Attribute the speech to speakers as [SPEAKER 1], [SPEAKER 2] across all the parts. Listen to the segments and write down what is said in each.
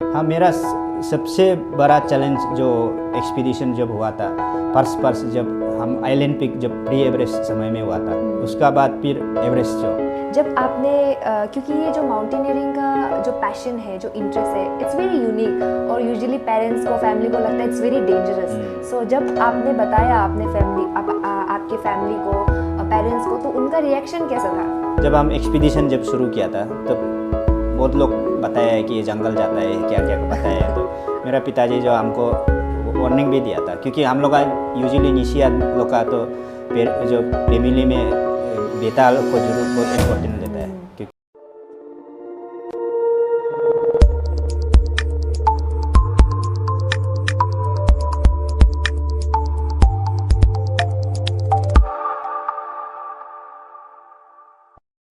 [SPEAKER 1] हाँ, मेरा सबसे बड़ा चैलेंज जो एक्सपीडिशन जब हुआ था, फर्स्ट जब हम आइलैंड पिक जब प्री एवरेस्ट समय में हुआ था, उसका बाद फिर एवरेस्ट जो
[SPEAKER 2] जब आपने क्योंकि ये जो माउंटेनियरिंग का जो पैशन है, जो इंटरेस्ट है, इट्स वेरी यूनिक और यूजुअली पेरेंट्स को, फैमिली को लगता है इट्स वेरी डेंजरस। सो जब आपने बताया आपने आपके फैमिली को, पेरेंट्स को, तो उनका रिएक्शन कैसा था?
[SPEAKER 1] जब हम एक्सपीडिशन जब शुरू किया था तो बहुत लोग बताया है कि ये जंगल जाता है, क्या क्या बताया है। तो मेरा पिताजी जो हमको वार्निंग भी दिया था, क्योंकि हम लोग का यूजुअली निशिया लोग का तो जो फैमिली में बेटा लोग को जरूर बहुत इम्पोर्टेंट देता है।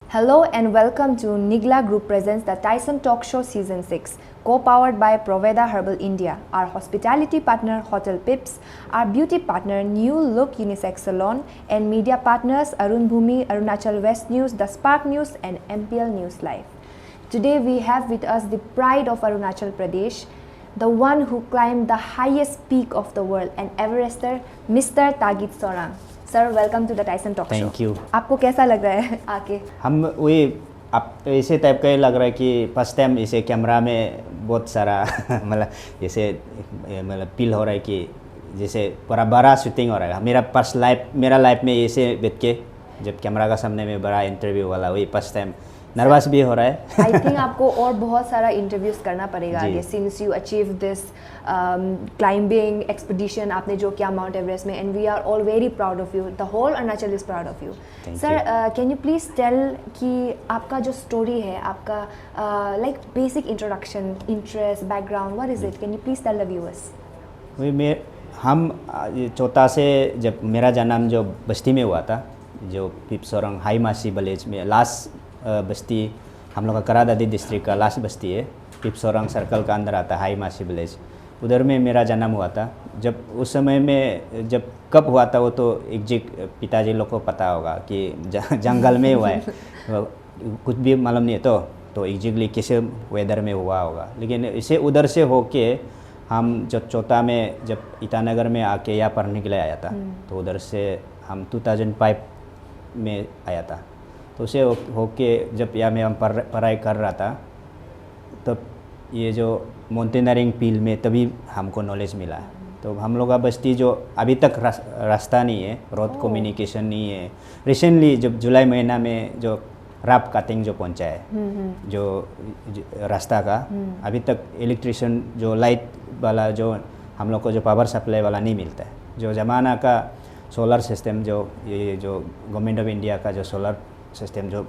[SPEAKER 2] Hello and welcome to Nigla Group presents the Tyson Talk Show Season 6, co-powered by Proveda Herbal India, our hospitality partner Hotel Pips, our beauty partner New Look Unisex Salon, and media partners Arun Bhumi, Arunachal West News, The Spark News, and MPL News Live. Today we have with us the pride of Arunachal Pradesh, the one who climbed the highest peak of the world, an Everester, Mr. Tagit Sorang. Sir, welcome to the Tyson talk show.
[SPEAKER 1] Thank you.
[SPEAKER 2] आपको कैसा लग रहा है आके?
[SPEAKER 1] हम वही आप ऐसे टाइप का ही लग रहा है कि फर्स्ट टाइम इसे कैमरा में बहुत सारा मतलब जैसे मतलब फील हो रहा है कि जैसे पूरा बड़ा शूटिंग हो रहा है। मेरा लाइफ में ऐसे बैठ के जब कैमरा का सामने में बड़ा इंटरव्यू वाला, वही फर्स्ट टाइम नर्वस भी हो रहा है।
[SPEAKER 2] आई थिंक आपको और बहुत सारा इंटरव्यूज करना पड़ेगा आगे, since you achieve this climbing expedition, आपने जो किया माउंट एवरेस्ट में, and we are all very proud of you, the whole Arunachal is proud of you. Sir, can you please tell कि आपका जो स्टोरी है, आपका like basic introduction, interest, background, what is it? Can you please tell the viewers?
[SPEAKER 1] हम चौथा से जब मेरा जन्म जो बस्ती में हुआ था, जो पिपसोरंग हाई मासी विलेज में, लास्ट बस्ती हम लोग का करादादी डिस्ट्रिक्ट का लास्ट बस्ती है, पिपसोरंग सर्कल का अंदर आता है हाई मासी विलेज, उधर में मेरा जन्म हुआ था। जब उस समय में जब कब हुआ था वो तो एग्जैक्ट पिताजी लोग को पता होगा कि जंगल में हुआ है, कुछ भी मालूम नहीं है तो एग्जैक्टली किसे वेदर में हुआ होगा। लेकिन इसे उधर से होके हम जब चौथा में जब ईटानगर में आके यहाँ पढ़ने के लिए आया था, तो उधर से हम 2005 में आया था। तो उसे होके जब यहाँ में हम पढ़ाई कर रहा था, तब ये जो माउंटेनियरिंग फील्ड में तभी हमको नॉलेज मिला। तो हम लोग का बस्ती जो अभी तक रास्ता नहीं है, रोड कम्युनिकेशन नहीं है। रिसेंटली जब जुलाई महीना में जो राप कटिंग जो पहुंचा है जो रास्ता का, अभी तक इलेक्ट्रिशियन जो लाइट वाला जो हम लोग को जो पावर सप्लाई वाला नहीं मिलता है। जो ज़माना का सोलर सिस्टम जो ये जो गवर्नमेंट ऑफ इंडिया का जो सोलर सिस्टम जो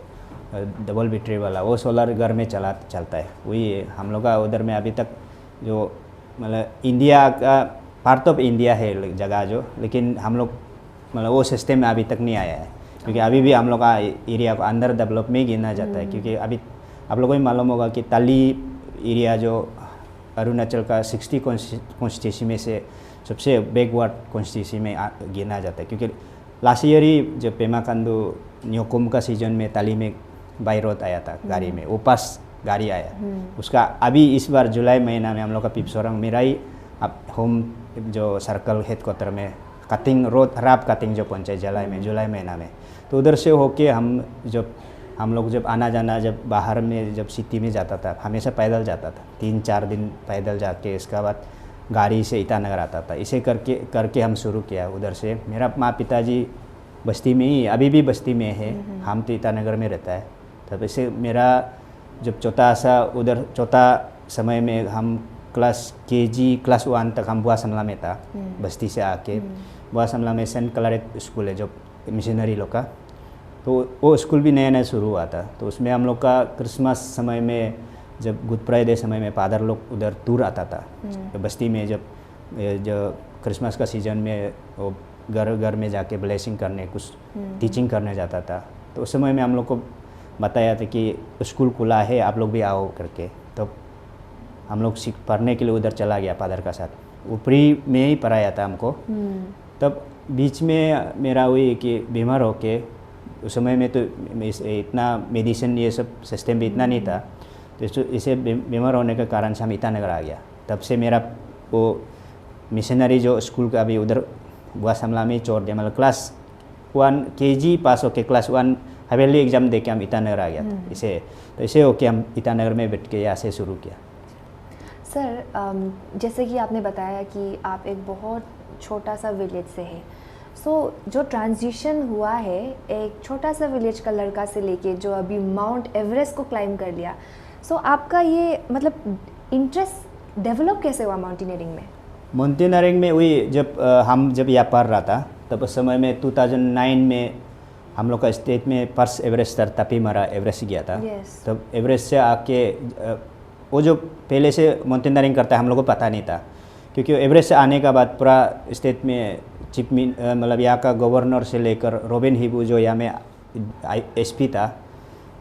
[SPEAKER 1] डबल बैटरी वाला, वो सोलर घर में चलता है, वही है हम लोग का उधर में। अभी तक जो मतलब इंडिया का पार्ट ऑफ इंडिया है जगह जो, लेकिन हम लोग मतलब वो सिस्टम में अभी तक नहीं आया है, क्योंकि अभी भी हम लोग का एरिया को अंडर डेवलप में गिना जाता है। क्योंकि अभी आप लोगों को भी मालूम होगा कि ताली एरिया जो अरुणाचल का 60 कॉन्स्टिट्यूंसी में से सबसे बैकवर्ड कॉन्स्टिट्यूंसी में गिना जाता है। क्योंकि लास्ट ईयर ही जब पेमा खांडू न्योकुम का सीजन में ताली में बाई रोड आया था गाड़ी में, वो पास गाड़ी आया उसका। अभी इस बार जुलाई महीना में हम लोग का पिपसोरंग मेरा ही अब होम जो सर्कल हेडक्वार्टर में कटिंग रोड राप कटिंग जो पहुंचे जुलाई महीना में, तो उधर से होके हम लोग जब आना जाना जब बाहर में जब सिटी में जाता था, हमेशा पैदल जाता था, 3-4 दिन पैदल जाके इसके बाद गाड़ी से ईटानगर आता था। इसे करके हम शुरू किया उधर से। मेरा माँ पिताजी बस्ती में ही, अभी भी बस्ती में है, हम तो ईटानगर में रहता है। तब इसे मेरा जब चौथा समय में हम क्लास 1 तक हम बुआ समला में था, बस्ती से आके बुआ समला में सेंट क्लारेट स्कूल है जो मिशनरी लोग का, तो वो स्कूल भी नया शुरू हुआ था। तो उसमें हम लोग का क्रिसमस समय में जब गुड फ्राइडे समय में फादर लोग उधर टूर आता था तो बस्ती में, जब जो क्रिसमस का सीज़न में वो घर में जाके ब्लेसिंग करने, कुछ टीचिंग करने जाता था। तो उस समय में हम लोग को बताया था कि स्कूल खुला है, आप लोग भी आओ करके। तो हम लोग पढ़ने के लिए उधर चला गया फादर का साथ, ऊपरी में ही पढ़ाया था हमको। तब बीच में मेरा वही कि बीमार होके, उस समय में तो इतना मेडिसिन ये सब सिस्टम भी इतना नहीं था, तो इसे बीमार होने के कारण से हम ईटानगर आ गया। तब से मेरा वो मिशनरी जो स्कूल का अभी उधर बुआ समला में छोड़ दिया, मतलब क्लास 1 KG पास होके क्लास 1 हवेली एग्ज़ाम दे के हम ईटानगर आ गया था। इसे होके हम ईटानगर में बैठ के यहाँ से शुरू किया।
[SPEAKER 2] सर, जैसे कि आपने बताया कि आप एक बहुत छोटा सा विलेज से हैं, सो जो ट्रांजिशन हुआ है एक छोटा सा विलेज का लड़का से लेके जो अभी माउंट एवरेस्ट को क्लाइम कर लिया, सो आपका ये मतलब इंटरेस्ट डेवलप कैसे हुआ माउंटेनियरिंग में?
[SPEAKER 1] माउंटेनियरिंग में वही जब यहाँ पढ़ रहा था तब उस समय में 2009 में हम लोग का स्टेट में फर्स्ट एवरेस्ट सर तपी मरा एवरेस्ट गया था। तब एवरेस्ट से आके वो जो पहले से माउंटेनियरिंग करता है हम लोग को पता नहीं था, क्योंकि एवरेस्ट से आने का बाद पूरा स्टेट में चीफ मतलब यहाँ का गवर्नर से लेकर रोबिन हिबू जो यहाँ में SP था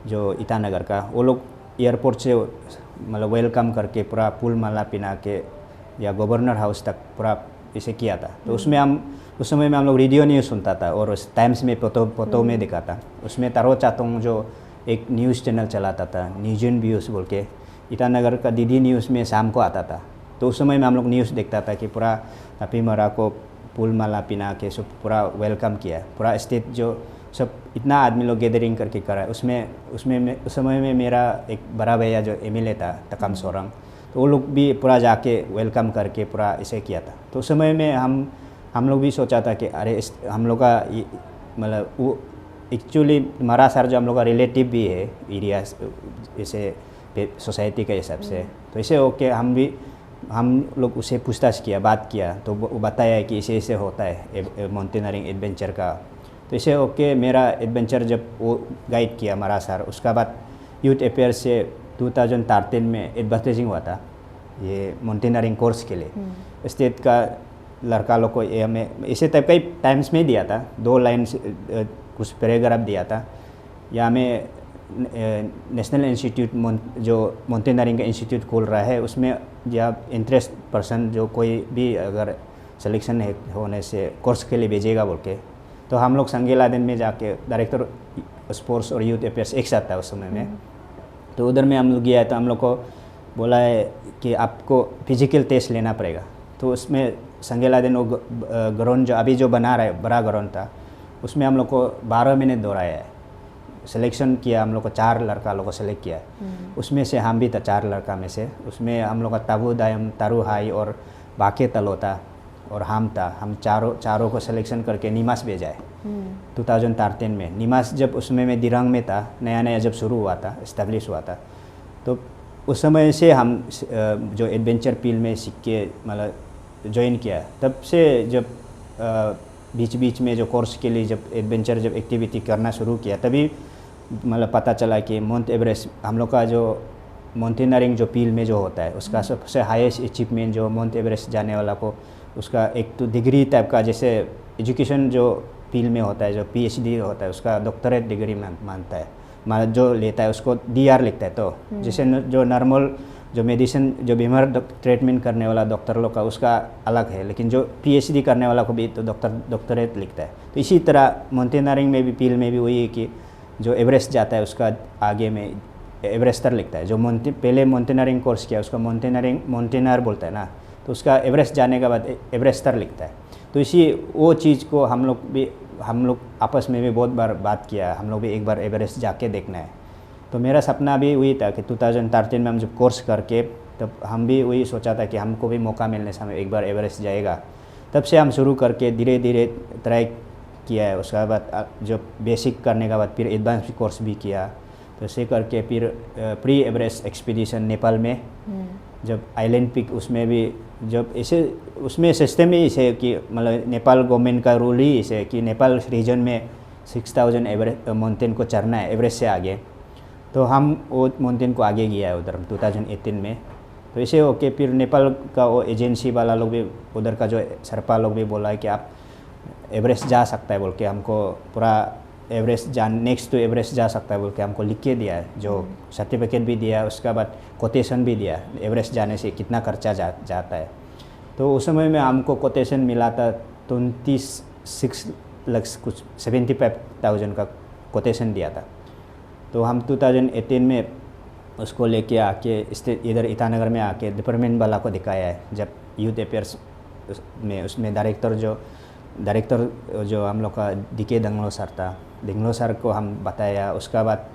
[SPEAKER 1] जो ईटानगर का, वो लोग एयरपोर्ट से मतलब वेलकम करके पूरा फूल माला पिना के या गवर्नर हाउस तक पूरा इसे किया था। तो उसमें उस समय में हम लोग रेडियो न्यूज़ सुनता था और उस टाइम्स में फोटो में दिखाता। उसमें तारो चातोंग जो एक न्यूज़ चैनल चलाता था, न्यूजन व्यूज़ बोल के, ईटानगर का DD न्यूज़ में शाम को आता था। तो उस समय में हम लोग न्यूज़ देखता था कि पूरा तपी मरा को फूल माला पिना के सब पूरा वेलकम किया, पूरा स्टेट जो सब इतना आदमी लोग गैदरिंग करके करा। उस समय में मेरा एक बड़ा भैया जो MLA था तकम सोरंग, तो वो लोग भी पूरा जाके वेलकम करके पूरा इसे किया था। तो उस समय में हम लोग भी सोचा था कि अरे हम लोग का मतलब वो एक्चुअली मरा सर जो हम लोग का रिलेटिव भी है एरिया इसे सोसाइटी के हिसाब से। तो इसे होके हम लोग उसे पूछताछ किया, बात किया, तो वो बताया कि इसे होता है माउंटेनियरिंग एडवेंचर का। तो इसे होके मेरा एडवेंचर जब वो गाइड किया मरा सर, उसका बाद यूथ अफेयर से 2013 में एडवर्टाइजिंग हुआ था ये माउंटेनियरिंग कोर्स के लिए। स्टेट का लड़का लोग को ये हमें इसे तब कई टाइम्स में दिया था, 2 लाइन कुछ पैराग्राफ दिया था। या हमें नेशनल इंस्टीट्यूट जो माउंटेनियरिंग का इंस्टीट्यूट खोल रहा है, उसमें या इंटरेस्ट पर्सन जो कोई भी अगर सिलेक्शन होने से कोर्स के लिए भेजेगा बोल के, तो हम लोग संगेलादेन में जाके डायरेक्टर स्पोर्ट्स और यूथ अफेयर्स एक साथ था उस समय में। तो उधर में हम लोग गया है, तो हम लोग को बोला है कि आपको फिजिकल टेस्ट लेना पड़ेगा। तो उसमें संगेलादेन वो ग्राउंड जो अभी जो बना रहा है बड़ा ग्राउंड था, उसमें हम लोग को 12 मिनट दौड़ाया है। सिलेक्शन किया, हम लोग को 4 लड़का लोग को सेलेक्ट किया। उसमें से हम भी था 4 लड़का में से। उसमें हम लोग का ताबू दायम, तारू हाई और बाके तलोता और हम था। हम चारों को सिलेक्शन करके नीमास भेजा है 2013 में। नीमास जब उसमें मैं दिरांग में था, नया जब शुरू हुआ था, इस्टेब्लिश हुआ था, तो उस समय से हम जो एडवेंचर फील्ड में सीख के मतलब ज्वाइन किया। तब से जब बीच में जो कोर्स के लिए जब एडवेंचर जब एक्टिविटी करना शुरू किया, तभी मतलब पता चला कि माउंट एवरेस्ट हम लोग का जो माउंटेनियरिंग जो फील्ड में जो होता है उसका सबसे हाईएस्ट अचीवमेंट जो माउंट एवरेस्ट जाने वाला को उसका एक तो डिग्री टाइप का, जैसे एजुकेशन जो फील्ड में होता है जो PhD होता है उसका डॉक्टरेट डिग्री मानता है, मतलब जो लेता है उसको DR लिखता है। तो जैसे जो नॉर्मल जो मेडिसिन जो बीमार ट्रीटमेंट करने वाला डॉक्टर लोग का उसका अलग है, लेकिन जो PhD करने वाला को भी तो डॉक्टरेट लिखता है। तो इसी तरह माउंटेनियरिंग में भी फील्ड में भी वही है कि जो एवरेस्ट जाता है उसका आगे में एवरेस्टर लिखता है। जो पहले माउंटेनियरिंग कोर्स किया उसका माउंटेनियर बोलता है ना, तो उसका एवरेस्ट जाने के बाद एवरेस्टर लिखता है। तो इसी वो चीज़ को हम लोग आपस में भी बहुत बार बात किया, हम लोग भी एक बार एवरेस्ट जाके देखना है। तो मेरा सपना भी वही था कि 2013 में हम जब कोर्स करके तब हम भी वही सोचा था कि हमको भी मौका मिलने से हम एक बार एवरेस्ट जाएगा। तब से हम शुरू करके धीरे धीरे ट्राई किया है। उसके बाद जब बेसिक करने के बाद फिर एडवांस कोर्स भी किया। तो ऐसे करके फिर प्री एवरेस्ट एक्सपीडिशन नेपाल में जब आइलैंड पिक उसमें भी जब ऐसे उसमें सिस्टम ही इसे कि मतलब नेपाल गवर्नमेंट का रूल ही इसे कि नेपाल रीजन में 6000 एवरेस्ट माउंटेन को चढ़ना है एवरेस्ट से आगे। तो हम वो माउंटेन को आगे गया है उधर 2018 में। तो ऐसे होके फिर नेपाल का वो एजेंसी वाला लोग भी उधर का जो सरपा लोग भी बोला है कि आप एवरेस्ट जा सकता है बोल के हमको पूरा एवरेस्ट नेक्स्ट टू एवरेस्ट जा सकता है बोल के हमको लिख के दिया है, जो सर्टिफिकेट भी दिया। उसके बाद कोटेशन भी दिया एवरेस्ट जाने से कितना खर्चा जाता है। तो उस समय में हमको कोटेशन मिला था 26 लाख कुछ 75,000 का कोटेशन दिया था। तो हम 2018 में उसको लेके आके इधर ईटानगर में आके डिपार्टमेंट वाला को दिखाया है। जब यूथ अफेयर्स में उसमें डायरेक्टर जो हम लोग का DK दंगलो सर को हम बताया। उसका बाद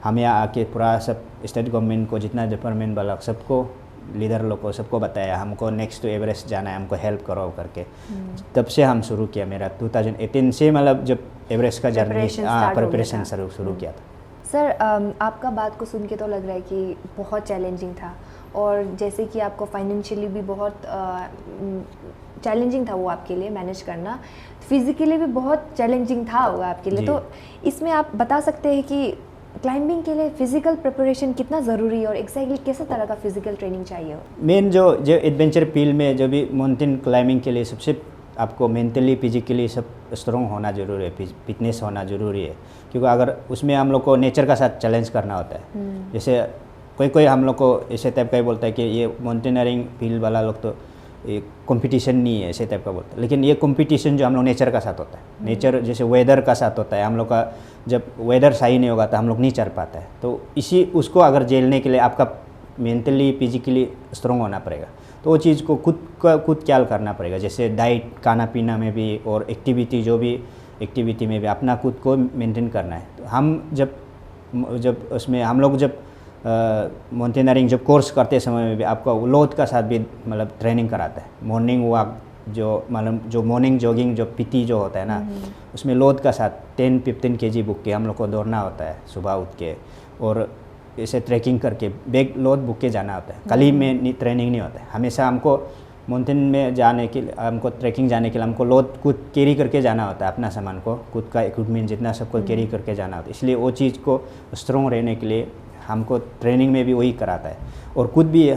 [SPEAKER 1] हम यहाँ आके पूरा सब स्टेट गवर्नमेंट को जितना डिपार्टमेंट वाला सबको लीडर लोग को सबको बताया हमको नेक्स्ट टू एवरेस्ट जाना है, हमको हेल्प करो करके। तब से हम शुरू किया। मेरा 2018 से मतलब जब एवरेस्ट का जर्नी प्रिपरेशन शुरू किया था।
[SPEAKER 2] सर आपका बात को सुन के तो लग रहा है कि बहुत चैलेंजिंग था, और जैसे कि आपको फाइनेंशियली भी बहुत चैलेंजिंग था वो आपके लिए मैनेज करना, फिज़िकली भी बहुत चैलेंजिंग था वो आपके लिए। तो इसमें आप बता सकते हैं कि क्लाइंबिंग के लिए फ़िज़िकल प्रिपरेशन कितना ज़रूरी है और एग्जैक्टली किस तरह का फ़िज़िकल ट्रेनिंग चाहिए हो?
[SPEAKER 1] मेन जो एडवेंचर फील्ड में जो भी माउंटेन क्लाइंबिंग के लिए सबसे आपको मेंटली फिजिकली सब स्ट्रॉन्ग होना ज़रूरी है, फिटनेस होना ज़रूरी है। क्योंकि अगर उसमें हम लोग को नेचर का साथ चैलेंज करना होता है। जैसे कोई हम लोग को ऐसे टाइप का ही बोलता है कि ये माउंटेनरिंग फील्ड वाला लोग तो ये कंपटीशन नहीं है, ऐसे टाइप का बोलता है। लेकिन ये कंपटीशन जो हम लोग नेचर का साथ होता है, नेचर जैसे वेदर का साथ होता है। हम लोग का जब वेदर सही नहीं होगा तो हम लोग नहीं चल पाता है। तो उसको अगर झेलने के लिए आपका मेंटली फिजिकली स्ट्रॉन्ग होना पड़ेगा। तो वो चीज़ को खुद ख्याल करना पड़ेगा। जैसे डाइट, खाना पीना में भी और एक्टिविटी, जो भी एक्टिविटी में भी अपना खुद को मेंटेन करना है। तो हम जब उसमें हम लोग जब माउंटेनरिंग जब कोर्स करते समय में भी आपको लोड का साथ भी मतलब ट्रेनिंग कराता है। मॉर्निंग वॉक जो मॉर्निंग जॉगिंग जो PT जो होता है ना, उसमें लोड का साथ 10-15 kg बुक के हम लोग को दौड़ना होता है सुबह उठ के, और ऐसे ट्रैकिंग करके बैग लोड बुक के जाना होता है। कल ही में ट्रेनिंग नहीं होता है। हमेशा हमको माउंटेन में जाने के लिए, हमको ट्रैकिंग जाने के लिए हमको लोड खुद कैरी करके जाना होता है। अपना सामान को, खुद का इक्विपमेंट जितना सबको कैरी करके जाना होता है। इसलिए वो चीज़ को स्ट्रॉन्ग रहने के लिए हमको ट्रेनिंग में भी वही कराता है। और खुद भी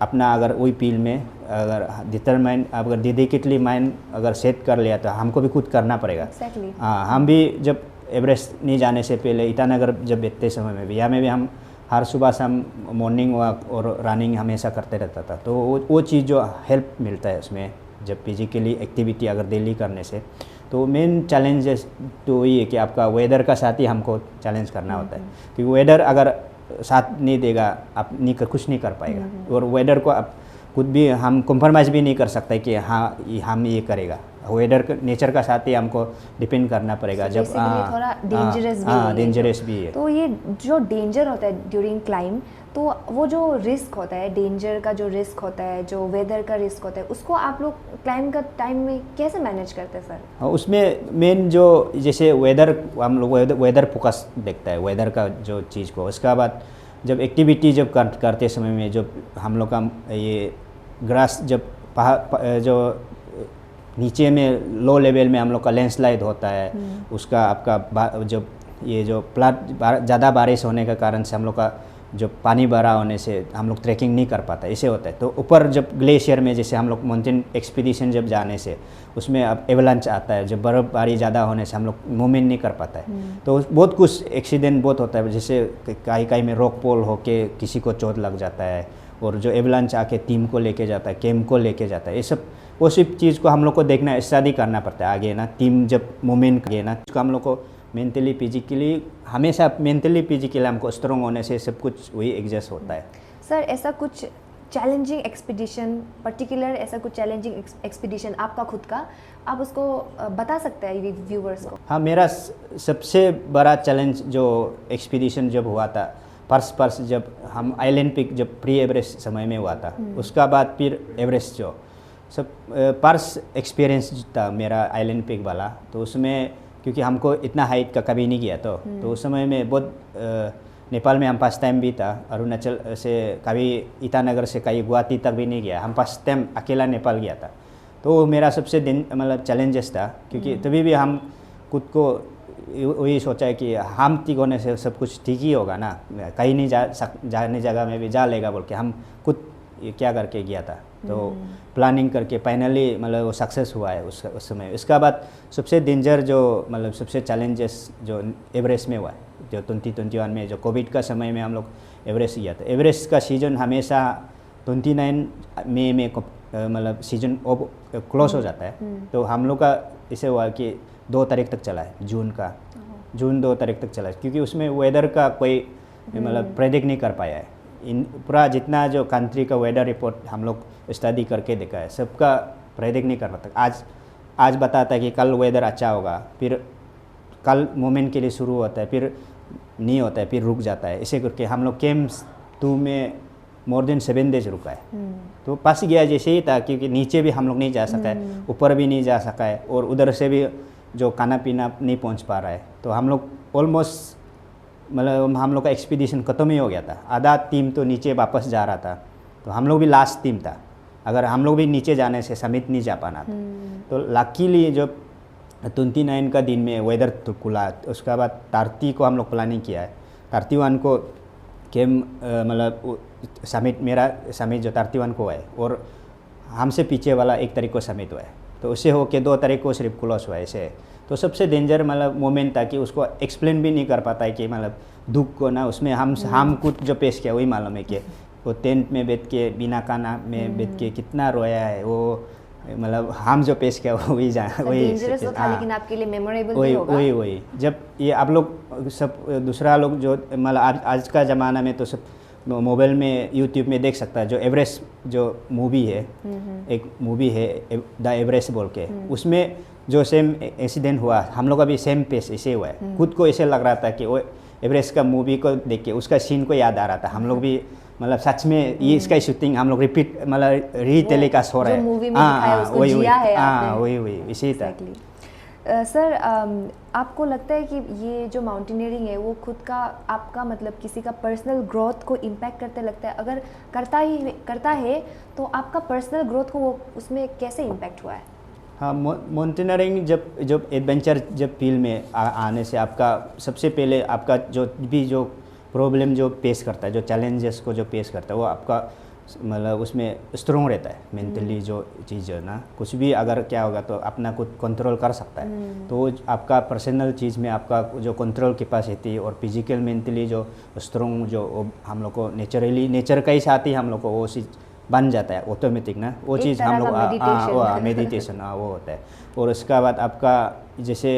[SPEAKER 1] अपना अगर वही फील्ड में अगर डिटरमाइन अगर डेडिकेटली माइंड अगर सेट कर लिया तो हमको भी खुद करना पड़ेगा।
[SPEAKER 2] Exactly.
[SPEAKER 1] हाँ, हम भी जब एवरेस्ट नहीं जाने से पहले ईटानगर जब बैठते समय में भी यहाँ में भी हम हर सुबह शाम मॉर्निंग वॉक और रनिंग हमेशा करते रहता था। तो वो चीज़ जो हेल्प मिलता है उसमें, जब फिजिकली एक्टिविटी अगर डेली करने से। तो मेन चैलेंजेस तो वही है कि आपका वेदर का साथ ही हमको चैलेंज करना होता है। क्योंकि वेदर अगर साथ नहीं देगा आप कुछ नहीं कर पाएगा। और वेदर को आप खुद भी हम कॉम्प्रोमाइज़ भी नहीं कर सकते कि हाँ हम ये करेगा। वेदर नेचर का साथ ही हमको डिपेंड करना पड़ेगा।
[SPEAKER 2] So
[SPEAKER 1] जब
[SPEAKER 2] थोड़ा डेंजरस भी है।
[SPEAKER 1] डेंजरस भी है।
[SPEAKER 2] तो ये जो डेंजर होता है ड्यूरिंग क्लाइंब, तो वो जो रिस्क होता है, डेंजर का जो रिस्क होता है, जो वेदर का रिस्क होता है, उसको आप लोग क्लाइंब का टाइम में कैसे मैनेज करते हैं सर?
[SPEAKER 1] उसमें मेन जो जैसे वेदर, हम लोग वेदर फोकस देखता है, वेदर का जो चीज़ को। उसका बाद जब एक्टिविटी जब करते समय में जब हम लोग का ये ग्रास जब जो नीचे में लो लेवल में हम लोग का लैंडस्लाइड होता है, उसका आपका जब ये जो ज़्यादा बारिश होने के कारण से हम लोग का जो पानी भरा होने से हम लोग ट्रैकिंग नहीं कर पाता, ऐसे होता है। तो ऊपर जब ग्लेशियर में जैसे हम लोग माउंटेन एक्सपीडिशन जब जाने से उसमें अब एवलांच आता है, जब बर्फ़बारी ज़्यादा होने से हम लोग मूवमेंट नहीं कर पाता है। तो बहुत कुछ एक्सीडेंट बहुत होता है। जैसे कहीं में रॉक पोल होके किसी को चोट लग जाता है, और जो एवलांच आके टीम को लेके जाता है, कैंप को लेके जाता है। ये सब वो सब चीज़ को हम लोग को देखना स्टडी करना पड़ता है आगे ना। टीम जब मूवमेंट करिए ना, उसको हम लोग को मेंटली फिजिकली हमेशा मेंटली फिजिकली हमको स्ट्रॉन्ग होने से सब कुछ वही एडजस्ट होता है।
[SPEAKER 2] सर ऐसा कुछ चैलेंजिंग एक्सपीडिशन, पर्टिकुलर ऐसा कुछ चैलेंजिंग एक्सपीडिशन आपका खुद का, आप उसको बता सकते हैं व्यूवर्स को?
[SPEAKER 1] हाँ, मेरा सबसे बड़ा चैलेंज जो एक्सपीडिशन जब हुआ था पर्स जब हम आइलैंड पिक जब प्री एवरेस्ट समय में हुआ था, उसका बाद फिर एवरेस्ट जो सब पर्स एक्सपीरियंस था मेरा आइलैंड पिक वाला। तो उसमें क्योंकि हमको इतना हाइट का कभी नहीं किया तो उस समय में बहुत नेपाल में हम फर्स्ट टाइम भी था, अरुणाचल से कभी ईटानगर से कहीं गुवाहाटी तक भी नहीं गया, हम फर्स्ट टाइम अकेला नेपाल गया था। तो मेरा सबसे मतलब चैलेंजेस था, क्योंकि तभी भी हम खुद को वही सोचा है कि हम ठीक होने से सब कुछ ठीक ही होगा ना, कहीं नहीं जाने जगह में भी जा लेगा बोल के हम खुद क्या करके गया था। तो प्लानिंग करके फाइनली मतलब वो सक्सेस हुआ है उस समय। इसका बाद सबसे डेंजर जो मतलब सबसे चैलेंजेस जो एवरेस्ट में हुआ है, जो 2021 में जो कोविड का समय में हम लोग एवरेस्ट गया था। एवरेस्ट का सीजन हमेशा 29 मई में मतलब सीजन क्लोज हो जाता है। तो हम लोग का इसे हुआ कि 2 तारीख तक चला है, जून 2 तारीख तक चला है, क्योंकि उसमें वेदर का कोई मतलब प्रेडिक्ट नहीं कर पाया है। इन पूरा जितना जो कंट्री का वेदर रिपोर्ट हम लोग स्टडी करके देखा है, सबका प्रेडिक्ट नहीं कर पाता। आज बताता है कि कल वेदर अच्छा होगा, फिर कल मोमेंट के लिए शुरू होता है, फिर नहीं होता है, फिर रुक जाता है। ऐसे करके हम लोग केम्स 2 में मोर देन 7 डेज रुका है। तो फंस गया जैसे ही था, क्योंकि नीचे भी हम लोग नहीं जा सका है, ऊपर भी नहीं जा सका है, और उधर से भी जो खाना पीना नहीं पहुंच पा रहा है। तो हम लोग ऑलमोस्ट मतलब हम लोग का एक्सपीडिशन ख़त्म ही हो गया था। आधा टीम तो नीचे वापस जा रहा था, तो हम लोग भी लास्ट टीम था। अगर हम लोग भी नीचे जाने से समिट नहीं जा पाना था। तो लकीली जो 29 का दिन में वेदर तो खुला, उसके बाद 30 को हम लोग प्लानिंग किया है। 31 को केम मतलब समिट, मेरा समिट जो 31 को है, और हमसे पीछे वाला 1 तारीख को समिट हुआ है। तो उससे हो के 2 तारीख को सिर्फ क्लोज हुआ है ऐसे। तो सबसे डेंजर मतलब मोमेंट था कि उसको एक्सप्लेन भी नहीं कर पाता है कि मतलब दुख को ना, उसमें हम खुद जो पेश किया वही मालूम है कि वो टेंट में बैठ के बिना खाना में बैठ के कितना रोया है वो, मतलब हम जो पेश किया वही वही
[SPEAKER 2] डेंजरस तो था, लेकिन आपके लिए मेमोरेबल भी
[SPEAKER 1] वही
[SPEAKER 2] होगा।
[SPEAKER 1] वही जब ये आप लोग सब दूसरा लोग जो मतलब आज का ज़माना में तो सब मोबाइल में यूट्यूब में देख सकता है। जो एवरेस्ट जो मूवी है, एक मूवी है द एवरेस्ट बोल के, उसमें जो सेम एक्सीडेंट हुआ, हम लोग का भी सेम पेस ऐसे हुआ है। खुद को ऐसे लग रहा था कि वो एवरेस्ट का मूवी को देख के उसका सीन को याद आ रहा था। हम लोग भी मतलब सच में ये इसका शूटिंग हम लोग रिपीट मतलब रीटेलीकास्ट हो रहा है।
[SPEAKER 2] मूवी में दिखाया उसको जिया है आपने।
[SPEAKER 1] वही इसी था।
[SPEAKER 2] सर, आपको लगता है कि ये जो माउंटेनियरिंग है वो खुद का आपका मतलब किसी का पर्सनल ग्रोथ को इम्पैक्ट करते लगता है? अगर करता है तो आपका पर्सनल ग्रोथ को वो उसमें कैसे इम्पैक्ट हुआ है?
[SPEAKER 1] हाँ, माउंटेनियरिंग जब एडवेंचर जब फील्ड में आने से आपका सबसे पहले आपका जो प्रॉब्लम जो पेश करता है, जो चैलेंजेस को जो पेश करता है, वो आपका मतलब उसमें स्ट्रॉन्ग रहता है मेंटली। जो चीज़ है ना, कुछ भी अगर क्या होगा तो अपना खुद कंट्रोल कर सकता है। तो आपका पर्सनल चीज़ में आपका जो कंट्रोल कैपेसिटी और फिजिकल मेंटली जो स्ट्रॉन्ग जो हम लोग को नेचर का ही साथ ही हम लोग को वो चीज़ बन जाता है ऑटोमेटिक ना। वो चीज़ हम लोग मेडिटेशन वो होता है। और उसके बाद आपका जैसे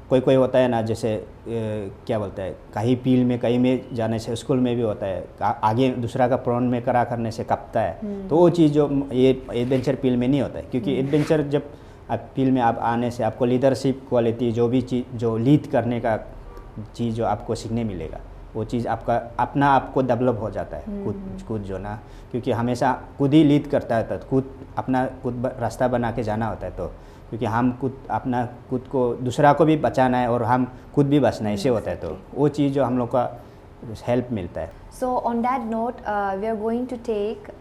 [SPEAKER 1] कोई होता है ना, जैसे क्या बोलता है, कहीं फील्ड में कहीं में जाने से, स्कूल में भी होता है, आगे दूसरा का प्रोन में करा करने से कपता है। तो वो चीज़ जो ये एडवेंचर फील्ड में नहीं होता है, क्योंकि एडवेंचर जब आप फील्ड में आप आने से आपको लीडरशिप क्वालिटी जो भी चीज़ जो लीड करने का चीज़ जो आपको सीखने मिलेगा, वो चीज़ आपका अपना आपको डेवलप हो जाता है खुद जो ना। क्योंकि हमेशा खुद ही लीड करता है, तो खुद रास्ता बना के जाना होता है। तो क्योंकि हम खुद को दूसरा को भी बचाना है और हम खुद भी बचना है, ऐसे होता है। तो वो चीज़ जो हम लोग का हेल्प मिलता है।
[SPEAKER 2] So on that note we are going to take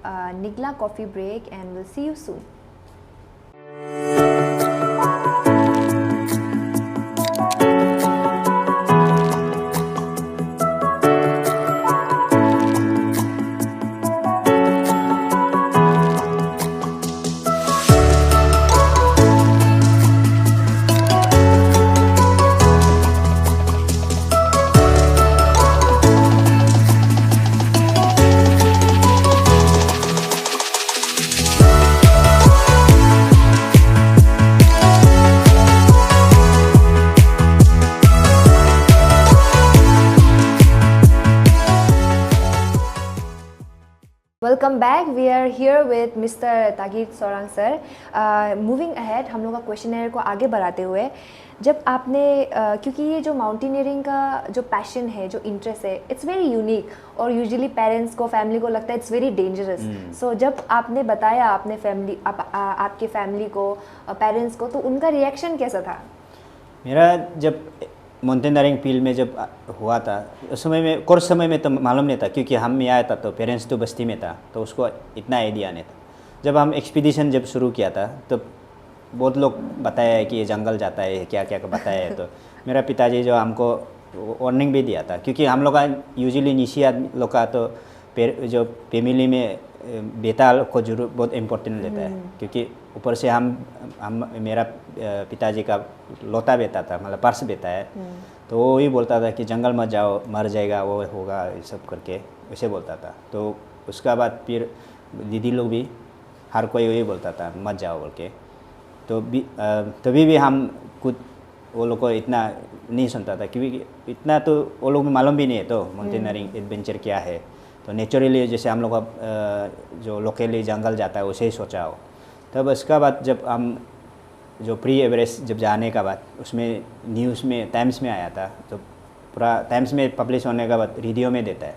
[SPEAKER 2] निगला coffee break and will see you soon. Welcome back. We are here with Mr. Tagir Sorang sir. Moving ahead, हम लोग का क्वेश्चनर को आगे बढ़ाते हुए, जब आपने क्योंकि ये जो माउंटेनियरिंग का जो पैशन है, जो इंटरेस्ट है, इट्स वेरी यूनिक और यूजुअली पेरेंट्स को, फैमिली को लगता है इट्स वेरी डेंजरस। सो जब आपने बताया अपने फैमिली आपके फैमिली को, पेरेंट्स को, तो उनका रिएक्शन कैसा था? मेरा
[SPEAKER 1] जब माउंटेनियरिंग फील्ड में जब हुआ था, उस समय में कोर्स समय में तो मालूम नहीं था, क्योंकि हम में आया था तो पेरेंट्स तो बस्ती में था, तो उसको इतना आइडिया नहीं था। जब हम एक्सपीडिशन जब शुरू किया था तो बहुत लोग बताया है कि ये जंगल जाता है, क्या क्या बताया है। तो मेरा पिताजी जो हमको वार्निंग भी दिया था, क्योंकि हम लोग का यूजुअली निशी आदमी लोग का तो जो फैमिली में बेटा को जरूर बहुत इम्पोर्टेंट लेता है, क्योंकि ऊपर से हम मेरा पिताजी का लौता बेटा था, मतलब पर्स बेटा है। तो वो ही बोलता था कि जंगल मत जाओ, मर जाएगा, वो होगा, ये सब करके वैसे बोलता था। तो उसका बाद फिर दीदी लोग भी हर कोई वही बोलता था मत जाओ बोल के। तो तभी भी हम खुद वो लोग को इतना नहीं सुनता था, क्योंकि इतना तो वो लोग में मालूम भी नहीं है। तो माउंटेनियरिंग एडवेंचर क्या है, तो नेचुरली जैसे हम लोग का जो लोकली जंगल जाता है वैसे ही सोचा हो। तब उसका बाद जब हम जो प्री एवरेस्ट जब जाने का बाद उसमें न्यूज़ में टाइम्स में आया था, तो पूरा टाइम्स में पब्लिश होने का बाद रेडियो में देता है।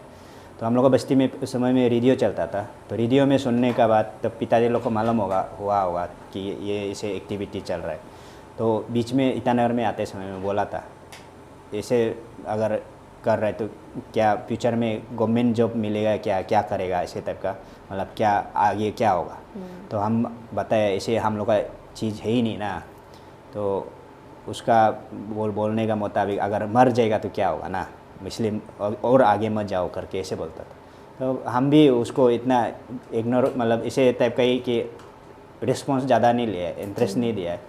[SPEAKER 1] तो हम लोग का बस्ती में उस समय में रेडियो चलता था, तो रेडियो में सुनने का बाद तब पिताजी लोग को मालूम हुआ होगा कि ये ऐसे एक्टिविटी चल रहा है। तो बीच में ईटानगर में आते समय में बोला था ऐसे अगर कर रहे तो क्या फ्यूचर में गवर्नमेंट जॉब मिलेगा, क्या क्या करेगा, ऐसे टाइप का, मतलब क्या आगे क्या होगा। तो हम बताए ऐसे हम लोग का चीज़ है ही नहीं ना, तो उसका बोलने का मुताबिक अगर मर जाएगा तो क्या होगा ना, इसलिए और आगे मत जाओ करके ऐसे बोलता था। तो हम भी उसको इतना इग्नोर, मतलब इसे टाइप का ही कि रिस्पॉन्स ज़्यादा नहीं लिया, इंटरेस्ट नहीं दिया है,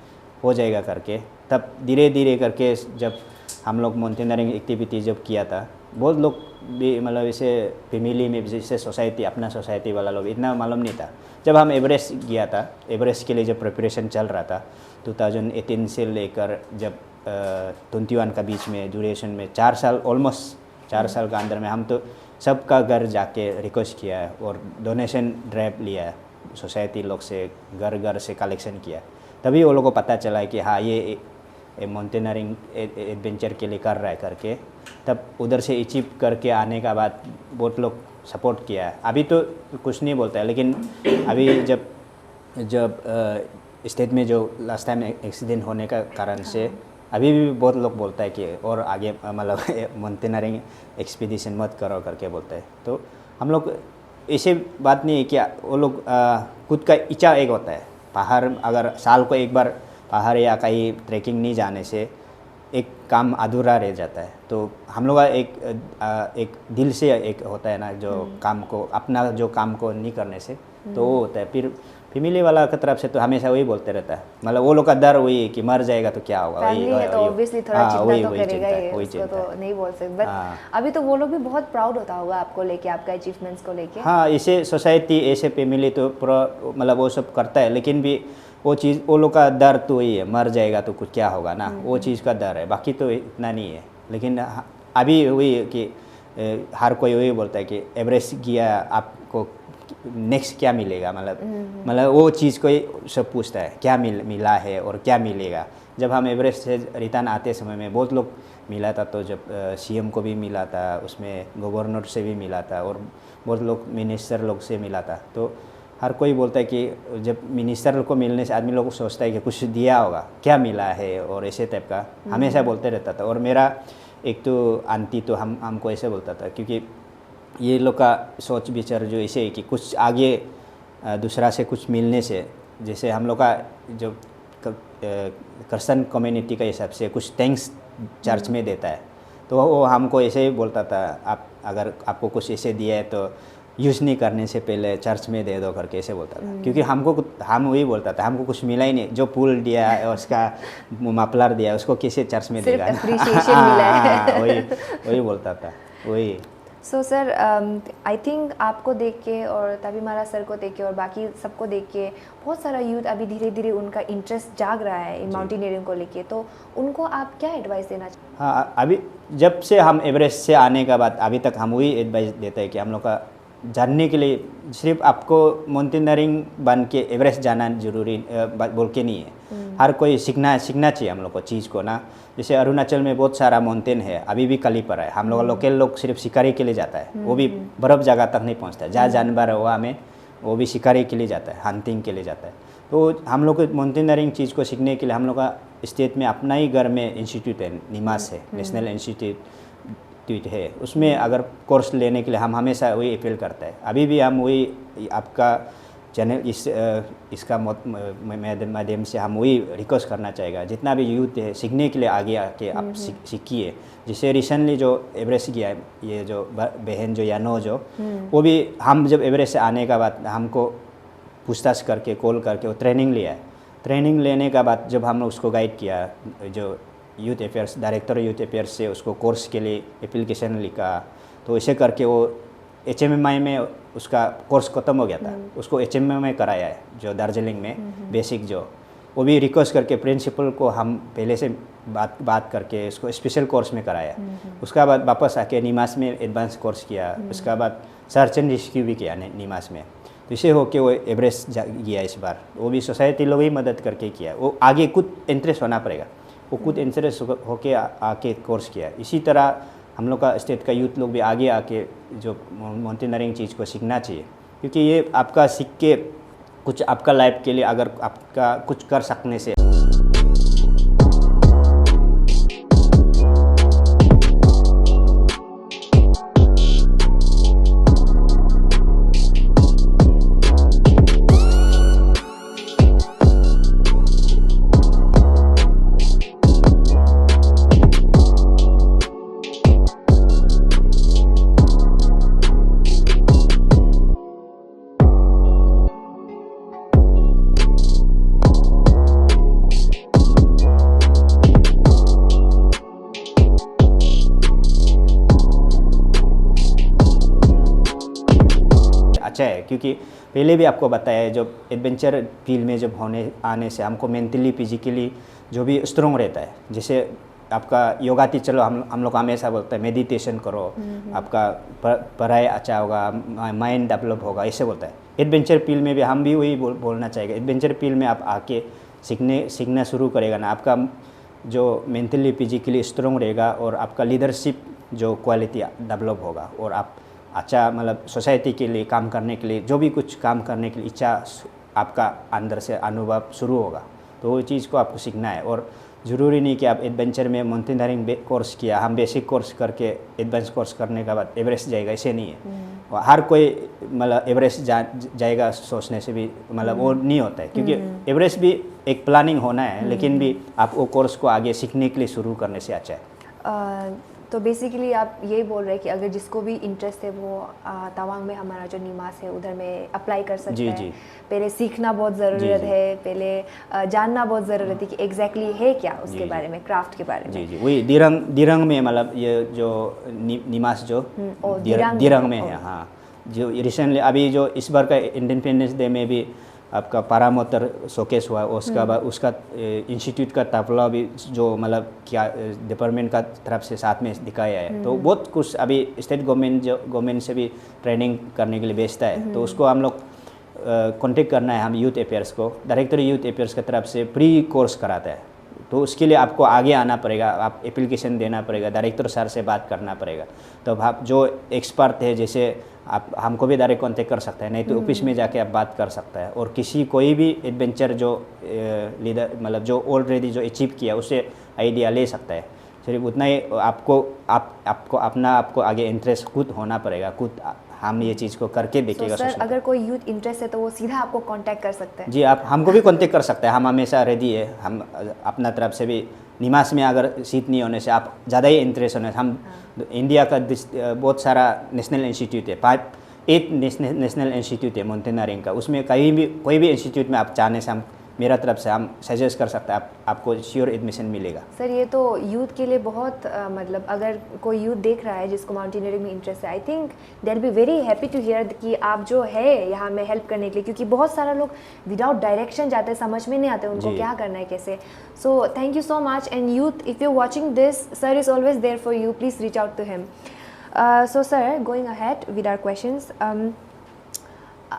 [SPEAKER 1] हो जाएगा करके। तब धीरे धीरे करके जब हम लोग माउंटेनियरिंग एक्टिविटी जब किया था, बहुत लोग भी मतलब इसे फैमिली में जैसे सोसाइटी, अपना सोसाइटी वाला लोग इतना मालूम नहीं था। जब हम एवरेस्ट गया था, एवरेस्ट के लिए जब प्रिपरेशन चल रहा था 2018 से लेकर जब 21 का बीच में ड्यूरेशन में 4 साल, ऑलमोस्ट 4 साल का अंदर में हम तो सबका घर जाके रिक्वेस्ट किया है और डोनेशन ड्राइव लिया है, सोसाइटी लोग से घर घर से कलेक्शन किया। तभी वो लोगों को पता चला है कि हाँ ये माउंटेनियरिंग एडवेंचर के लिए कर रहा है करके। तब उधर से अचीव करके आने का बाद बहुत लोग सपोर्ट किया है। अभी तो कुछ नहीं बोलता है, लेकिन अभी जब स्टेट में जो लास्ट टाइम एक्सीडेंट होने का कारण से अभी भी बहुत लोग बोलता है कि और आगे मतलब माउंटेनियरिंग एक्सपीडिशन मत करो करके बोलते हैं। तो हम लोग ऐसे बात नहीं है कि वो लोग खुद का इच्छा एक होता है। पहाड़ अगर साल को एक बार पहाड़ या कहीं ट्रैकिंग नहीं जाने से एक काम अधूरा रह जाता है। तो हम लोग का एक दिल से एक होता है ना, जो काम को अपना जो काम को नहीं करने से तो वो होता है। फिर फैमिली वाला की तरफ से तो हमेशा वही बोलते रहता है, मतलब वो लोग का डर वही है कि मर जाएगा तो क्या होगा।
[SPEAKER 2] फैमिली है तो ऑब्वियसली थोड़ा चिंता तो करेगा ही,
[SPEAKER 1] वही
[SPEAKER 2] उसको तो नहीं बोल सकते। बट अभी तो वो लोग भी बहुत प्राउड होता होगा आपको लेके, आपका अचीवमेंट्स को लेके।
[SPEAKER 1] हाँ, ऐसे सोसाइटी ऐसे फैमिली तो पूरा मतलब वो सब करता है, लेकिन भी वो चीज़ वो लोग का डर तो वही है, मर जाएगा तो कुछ क्या होगा ना, वो चीज़ का डर है, बाकी तो इतना नहीं है। लेकिन अभी वही है कि हर कोई वही बोलता है कि एवरेस्ट गया आपको नेक्स्ट क्या मिलेगा, मतलब वो चीज़ को ही सब पूछता है क्या मिला है और क्या मिलेगा। जब हम एवरेस्ट से रिटर्न आते समय में बहुत लोग मिला था, तो जब सीएम को भी मिला था, उसमें गवर्नर से भी मिला था और बहुत लोग मिनिस्टर लोग से मिला था। तो हर कोई बोलता है कि जब मिनिस्टर को मिलने से आदमी लोग सोचता है कि कुछ दिया होगा, क्या मिला है और ऐसे टाइप का हमेशा बोलते रहता था। और मेरा एक तो आंटी तो हमको ऐसे बोलता था, क्योंकि ये लोग का सोच विचार जो ऐसे है कि कुछ आगे दूसरा से कुछ मिलने से, जैसे हम लोग का जो क्रिश्चियन कम्युनिटी का हिसाब से कुछ थैंक्स चर्च में देता है, तो वो हमको ऐसे ही बोलता था, आप अगर आपको कुछ ऐसे दिया है तो यूज़ नहीं करने से पहले चर्च में दे दो करके ऐसे बोलता था। क्योंकि हम वही बोलता था, हमको कुछ मिला ही नहीं, जो फूल दिया और उसका मफलर दिया उसको कैसे चर्च में देगा, वही बोलता था वही।
[SPEAKER 2] सो सर, आई थिंक आपको देख के और तभी मारा सर को देख के और बाकी सबको देख के बहुत सारा यूथ अभी धीरे धीरे उनका इंटरेस्ट जाग रहा है इन माउंटेनियरिंग को लेके, तो उनको आप क्या एडवाइस देना चाहिए?
[SPEAKER 1] हाँ, अभी जब से हम एवरेस्ट से आने का बाद अभी तक हम वही एडवाइस देते हैं कि हम लोग का जानने के लिए सिर्फ आपको माउंटेनियरिंग बन के एवरेस्ट जाना जरूरी बोल के नहीं है। हर कोई सीखना चाहिए हम लोग को चीज़ को ना। जैसे अरुणाचल में बहुत सारा माउंटेन है, अभी भी कली पर है। हम लोग लोकल लोग सिर्फ शिकारी के लिए जाता है, वो भी बर्फ़ जगह तक नहीं पहुंचता। जहाँ जानवर है वहाँ में वो भी शिकारी के लिए जाता है, हंटिंग के लिए जाता है। तो हम लोग को माउंटेनियरिंग चीज़ को सीखने के लिए हम लोग का स्टेट में अपना ही घर में इंस्टीट्यूट है, निमास है, नेशनल इंस्टीट्यूट है। उसमें अगर कोर्स लेने के लिए हम हमेशा वही अपील करता है। अभी भी हम वही आपका चैनल इसका माध्यम से हम वही रिक्वेस्ट करना चाहेगा, जितना भी यूथ है सीखने के लिए आगे आके आप सीखिए। जैसे रिसेंटली जो एवरेस्ट गया है, ये जो बहन जो यानो जो वो भी हम जब एवरेस्ट से आने का बाद हमको पूछताछ करके कॉल करके वो ट्रेनिंग लिया है। ट्रेनिंग लेने का बाद जब हमने उसको गाइड किया, जो youth affairs director youth affairs से उसको कोर्स के लिए एप्लीकेशन लिखा, तो ऐसे करके वो HMMI में उसका कोर्स ख़त्म हो गया था, उसको HMMI में कराया है जो दार्जिलिंग में बेसिक जो। वो भी रिक्वेस्ट करके प्रिंसिपल को हम पहले से बात करके इसको स्पेशल कोर्स में कराया। उसका बाद वापस आके नीमास में एडवांस कोर्स किया। उसका बाद सर्च एंड रेस्क्यू भी किया नीमास में। तो इसे होके वो एवरेस्ट गया इस बार। वो भी सोसाइटी लोग ही मदद करके किया। वो आगे खुद इंटरेस्ट होना पड़ेगा, वो खुद इंटरेस्ट होके आके कोर्स किया। इसी तरह हम लोग का स्टेट का यूथ लोग भी आगे आके जो माउंटेनियरिंग चीज़ को सीखना चाहिए, क्योंकि ये आपका सीख के कुछ आपका लाइफ के लिए अगर आपका कुछ कर सकने से अच्छा है। क्योंकि पहले भी आपको बताया है, जब एडवेंचर फील्ड में जब आने से हमको मेंटली फिजिकली जो भी स्ट्रॉन्ग रहता है। जैसे आपका योगाती चलो हम लोग हमेशा बोलते हैं मेडिटेशन करो, आपका पढ़ाई अच्छा होगा, माइंड डेवलप होगा, ऐसे बोलता है। एडवेंचर फील्ड में भी हम भी वही बोलना चाहिए। एडवेंचर फील्ड में आप आके सीखना शुरू करेगा ना, आपका जो मेंटली फिजिकली स्ट्रॉन्ग रहेगा और आपका लीडरशिप जो क्वालिटी डेवलप होगा और आप अच्छा मतलब सोसाइटी के लिए काम करने के लिए जो भी कुछ काम करने के लिए इच्छा आपका अंदर से अनुभव शुरू होगा। तो वो चीज़ को आपको सीखना है। और ज़रूरी नहीं कि आप एडवेंचर में माउंटेनियरिंग कोर्स किया, हम बेसिक कोर्स करके एडवांस कोर्स करने के बाद एवरेस्ट जाएगा, ऐसे नहीं है। और हर कोई मतलब एवरेस्ट जाएगा सोचने से भी मतलब वो नहीं होता है, क्योंकि एवरेस्ट भी एक प्लानिंग होना है, लेकिन भी आप वो कोर्स को आगे सीखने के लिए शुरू करने से अच्छा है।
[SPEAKER 2] तो बेसिकली आप यही बोल रहे हैं कि अगर जिसको भी इंटरेस्ट है वो तवांग में हमारा जो नीमास है उधर में अप्लाई कर सकते हैं।
[SPEAKER 1] जी।
[SPEAKER 2] पहले सीखना बहुत ज़रूरत है, पहले जानना बहुत ज़रूरत है कि एग्जैक्टली है क्या उसके बारे में, क्राफ्ट के बारे में।
[SPEAKER 1] जी वही दिरंग में मतलब ये जो नीमास जो दिरंग में है। हाँ, जो रिसेंटली अभी जो इस बार का इंडिपेंडेंस डे में भी आपका पारामोटर शोकेस हुआ, उसका बाद उसका इंस्टीट्यूट का ताफला भी जो मतलब क्या डिपार्टमेंट का तरफ से साथ में दिखाया है। तो बहुत कुछ अभी स्टेट गवर्नमेंट से भी ट्रेनिंग करने के लिए भेजता है। तो उसको हम लोग कांटेक्ट करना है, हम यूथ अफेयर्स को, डायरेक्टर यूथ अफेयर्स की तरफ से प्री कोर्स कराता है। तो उसके लिए आपको आगे आना पड़ेगा, आप एप्लीकेशन देना पड़ेगा, डायरेक्टर सर से बात करना पड़ेगा। तो आप जो एक्सपर्ट है, जैसे आप हमको भी डायरेक्ट कांटेक्ट कर सकते हैं, नहीं तो ऑफिस में जाके आप बात कर सकता है। और किसी कोई भी एडवेंचर जो लीडर मतलब जो ऑलरेडी जो अचीव किया उससे आइडिया ले सकता है। सिर्फ उतना ही आपको आपको आगे इंटरेस्ट खुद होना पड़ेगा, खुद हम ये चीज़ को करके देखेगा।
[SPEAKER 2] सर अगर कोई यूथ इंटरेस्ट है तो वो सीधा आपको कांटेक्ट कर सकते हैं?
[SPEAKER 1] जी, आप हमको भी कांटेक्ट कर सकते हैं, हम हमेशा रेडी है। हम अपना तरफ से भी निमास में अगर सीट नहीं होने से आप ज़्यादा ही इंटरेस्ट होने से हम इंडिया का बहुत सारा नेशनल इंस्टीट्यूट है, 8 नेशनल इंस्टीट्यूट है माउंटेनियरिंग का, उसमें कहीं भी कोई भी इंस्टीट्यूट में आप चाहने से हम मेरा तरफ से हम सजेस्ट कर सकते हैं, आपको श्योर एडमिशन मिलेगा।
[SPEAKER 2] सर ये तो यूथ के लिए बहुत मतलब अगर कोई यूथ देख रहा है जिसको माउंटेनियरिंग में इंटरेस्ट है, I think they will be very happy to hear कि आप जो है यहाँ में हेल्प करने के लिए, क्योंकि बहुत सारा लोग विदाउट डायरेक्शन जाते हैं, समझ में नहीं आते उनको क्या करना है कैसे। So thank you so much. And youth, if you watching this, sir is always there for you, please reach out to him. So sir, going ahead with our questions,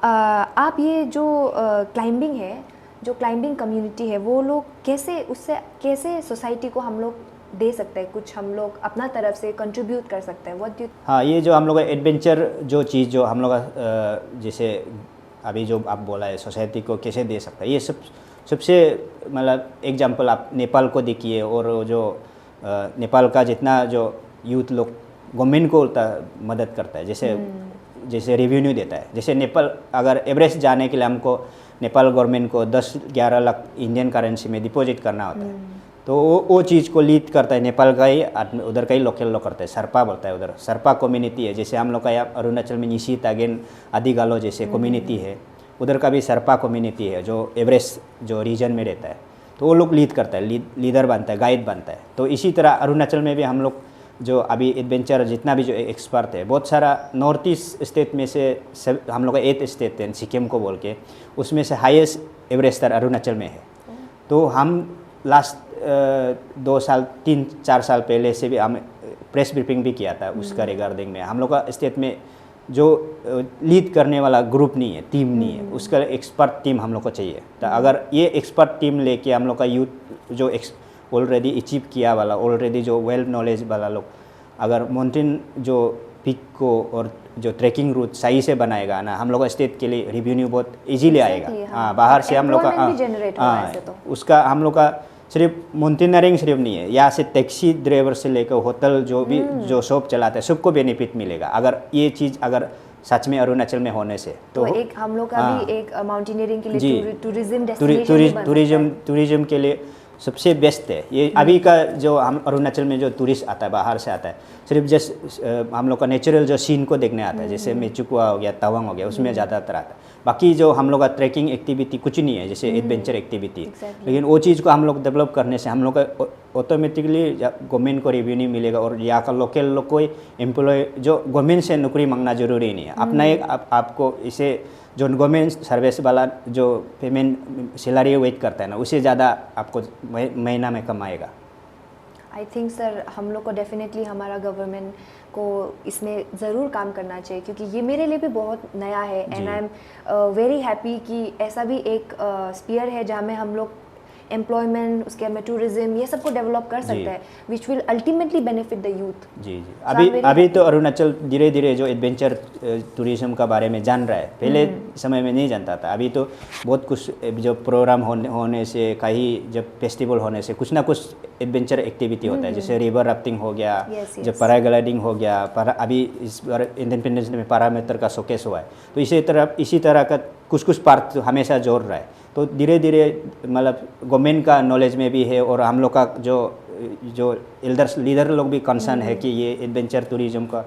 [SPEAKER 2] आप ये जो क्लाइंबिंग है, जो क्लाइंबिंग कम्युनिटी है, वो लोग कैसे society को हम लोग दे सकते हैं, कुछ हम लोग अपना तरफ से कंट्रीब्यूट कर सकते हैं? What do?
[SPEAKER 1] हाँ, ये जो हम लोग एडवेंचर जो चीज़ जो हम लोग जैसे अभी जो आप बोला है सोसाइटी को कैसे दे सकता है, ये सबसे मतलब एग्जांपल आप नेपाल को देखिए। और जो नेपाल का जितना जो यूथ लोग गवर्नमेंट को मदद करता है, जैसे रेवेन्यू देता है। जैसे नेपाल अगर एवरेस्ट जाने के लिए हमको नेपाल गवर्नमेंट को 10-11 लाख इंडियन करेंसी में डिपॉजिट करना होता है, तो वो चीज़ को लीड करता है नेपाल का ही आदमी, उधर का ही लोकल लोग करता है, सरपा बोलता है, उधर सरपा कम्युनिटी है। जैसे हम लोग का यहाँ अरुणाचल में निशी तागेन आदिगालो जैसे कम्युनिटी है, उधर का भी सरपा कम्युनिटी है जो एवरेस्ट जो रीजन में रहता है। तो वो लोग लीड करता है, लीडर बनता है, गाइड बनता है। तो इसी तरह अरुणाचल में भी हम लोग जो अभी एडवेंचर जितना भी जो एक्सपर्ट है, बहुत सारा नॉर्थ ईस्ट स्टेट में से हम लोग का 8 स्टेट है सिक्किम को बोल के, उसमें से हाईएस्ट एवरेस्टर अरुणाचल में है। तो हम लास्ट 2 साल 3-4 साल पहले से भी हम प्रेस ब्रीफिंग भी किया था उसका रिगार्डिंग में। हम लोग का स्टेट में जो लीड करने वाला ग्रुप नहीं है, टीम नहीं है, उसका एक्सपर्ट टीम हम लोग को चाहिए। तो अगर ये एक्सपर्ट टीम लेके हम लोग का यूथ जो ऑलरेडी अचीव किया वाला, ऑलरेडी जो वेल नॉलेज वाला लोग अगर माउंटेन जो पिक को और जो ट्रैकिंग रूट सही से बनाएगा ना, हम लोग का स्टेट के लिए रेवेन्यू बहुत इजीली आएगा। हाँ, बाहर से हम लोग का उसका हम लोग का सिर्फ माउंटेनरिंग सिर्फ नहीं है, यहाँ से टैक्सी ड्राइवर से लेकर होटल जो भी जो शॉप चलाते हैं सबको बेनिफिट मिलेगा अगर ये चीज़ अगर सच में अरुणाचल में होने से।
[SPEAKER 2] तो एक हम लोग का भी एक माउंटेनियरिंग के लिए
[SPEAKER 1] टूरिज्म के लिए सबसे बेस्ट है ये। अभी का जो हम अरुणाचल में जो टूरिस्ट आता है बाहर से आता है, सिर्फ जस्ट हम लोग का नेचुरल जो सीन को देखने आता है, जैसे मेचुकुआ हो गया, तवांग हो गया, उसमें ज़्यादातर आता है। बाकी जो हम लोग का ट्रैकिंग एक्टिविटी कुछ नहीं है, जैसे एडवेंचर एक्टिविटी। लेकिन वो चीज़ को हम लोग डेवलप करने से हम लोग का ऑटोमेटिकली गवर्नमेंट को रेवेन्यू मिलेगा और यहाँ का लोकल लोग कोई एम्प्लॉय जो गवर्नमेंट से नौकरी मांगना जरूरी नहीं है। अपना एक आपको इसे जो गवर्नमेंट सर्विस वाला जो पेमेंट सैलरी वेट करता है ना, उससे ज़्यादा आपको महीना में कमाएगा।
[SPEAKER 2] आई थिंक सर हम लोग को डेफिनेटली हमारा गवर्नमेंट को इसमें ज़रूर काम करना चाहिए, क्योंकि ये मेरे लिए भी बहुत नया है। And I am very happy कि ऐसा भी एक स्पीयर है जहाँ में हम लोग एम्प्लॉयमेंट, उसके बाद में टूरिज्म, ये सबको डेवलप कर सकते हैं, which will ultimately benefit the youth.
[SPEAKER 1] जी अभी तो अरुणाचल धीरे धीरे जो एडवेंचर टूरिज्म का बारे में जान रहा है, पहले समय में नहीं जानता था। अभी तो बहुत कुछ जो प्रोग्राम होने से, कहीं जब फेस्टिवल होने से कुछ ना कुछ एडवेंचर एक्टिविटी होता है, जैसे रिवर राफ्टिंग हो गया, जब पैराग्लाइडिंग हो गया, अभी इस बार इंडिपेंडेंस डे में पैरामीटर का शोकेस हुआ है। तो इसी तरह का कुछ पार्ट हमेशा जोड़ रहा है। तो धीरे धीरे मतलब गवर्नमेंट का नॉलेज में भी है और हम लोग का जो एल्डर्स लीडर लोग भी कंसर्न है कि ये एडवेंचर टूरिज्म का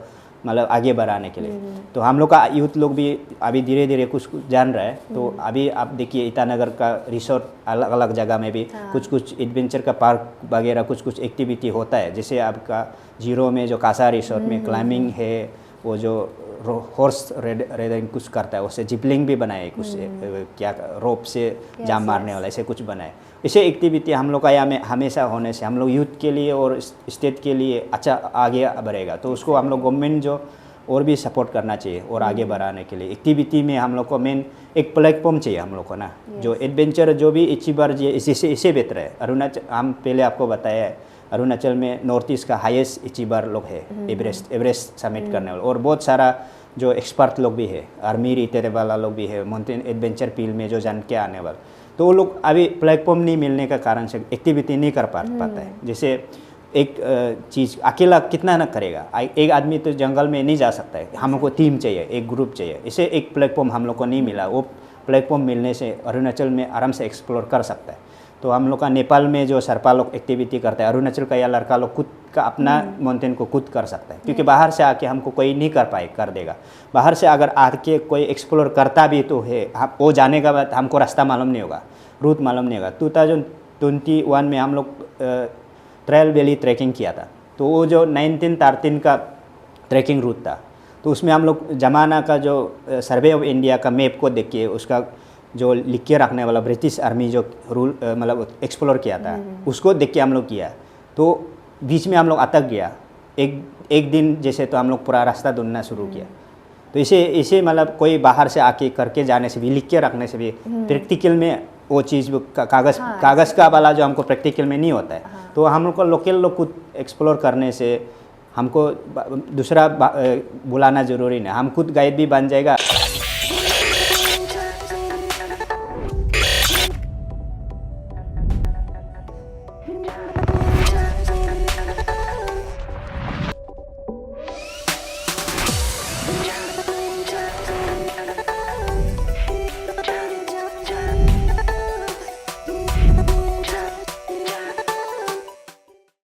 [SPEAKER 1] मतलब आगे बढ़ाने के लिए। तो हम लोग का यूथ लोग भी अभी धीरे धीरे कुछ जान रहा है। तो अभी आप देखिए ईटानगर का रिसोर्ट अलग अलग जगह में भी कुछ एडवेंचर का पार्क वगैरह कुछ एक्टिविटी होता है। जैसे आपका जीरो में जो कासा रिसोर्ट में क्लाइंबिंग है, वो जो हॉर्स रेडिंग कुछ करता है, उससे जिपलिंग भी बनाए, कुछ क्या रोप से जाम मारने वाला ऐसे कुछ बनाए। इसे एक्टिविटी हम लोग का यहाँ में हमेशा होने से हम लोग यूथ के लिए और स्टेट के लिए अच्छा आगे बढ़ेगा। तो उसको हम लोग गवर्नमेंट जो और भी सपोर्ट करना चाहिए और आगे बढ़ाने के लिए एक्टिविटी में हम लोग को मेन एक प्लेटफॉर्म चाहिए हम लोग को ना। जो एडवेंचर जो भी अचीवर इसे बेहतर है। अरुणाचल हम पहले आपको बताया है, अरुणाचल में नॉर्थ ईस्ट का हाईएस्ट अचीवर लोग है, एवरेस्ट समिट करने वाले, और बहुत सारा जो एक्सपर्ट लोग भी है, आर्मी रिटायर वाला लोग भी है, माउंटेन एडवेंचर फील्ड में जो जान के आने वाले। तो वो लोग अभी प्लेटफॉर्म नहीं मिलने का कारण से एक्टिविटी नहीं कर पाता है। जैसे एक चीज़ अकेला कितना ना करेगा, एक आदमी तो जंगल में नहीं जा सकता है, हमको टीम चाहिए, एक ग्रुप चाहिए। इसे एक प्लेटफॉर्म हम लोग को नहीं मिला, वो प्लेटफॉर्म मिलने से अरुणाचल में आराम से एक्सप्लोर कर सकता है। तो हम लोग का नेपाल में जो सरपा लोग एक्टिविटी करता है, अरुणाचल का या लड़का लोग खुद का अपना माउंटेन को खुद कर सकता है, क्योंकि बाहर से आके हमको कोई नहीं कर देगा। बाहर से अगर आके कोई एक्सप्लोर करता भी तो है, हम वो जाने के बाद हमको रास्ता मालूम नहीं होगा, रूट मालूम नहीं होगा। 2021 में हम लोग ट्रायल वैली ट्रैकिंग किया था। तो वो जो 1913 का ट्रैकिंग रूट था, तो उसमें हम लोग जमाना का जो सर्वे ऑफ इंडिया का मैप को देख के उसका जो लिख के रखने वाला ब्रिटिश आर्मी जो रूल मतलब एक्सप्लोर किया था, उसको देख के हम लोग किया। तो बीच में हम लोग अटक गया एक दिन जैसे, तो हम लोग पूरा रास्ता ढूंढना शुरू किया। तो इसे मतलब कोई बाहर से आके करके जाने से भी, लिख के रखने से भी, प्रैक्टिकल में वो चीज़ कागज़ का वाला जो हमको प्रैक्टिकल में नहीं होता है। तो हम लोग को लोकल लोग खुद एक्सप्लोर करने से हमको दूसरा बुलाना ज़रूरी नहीं, हम खुद गाइड भी बन जाएगा।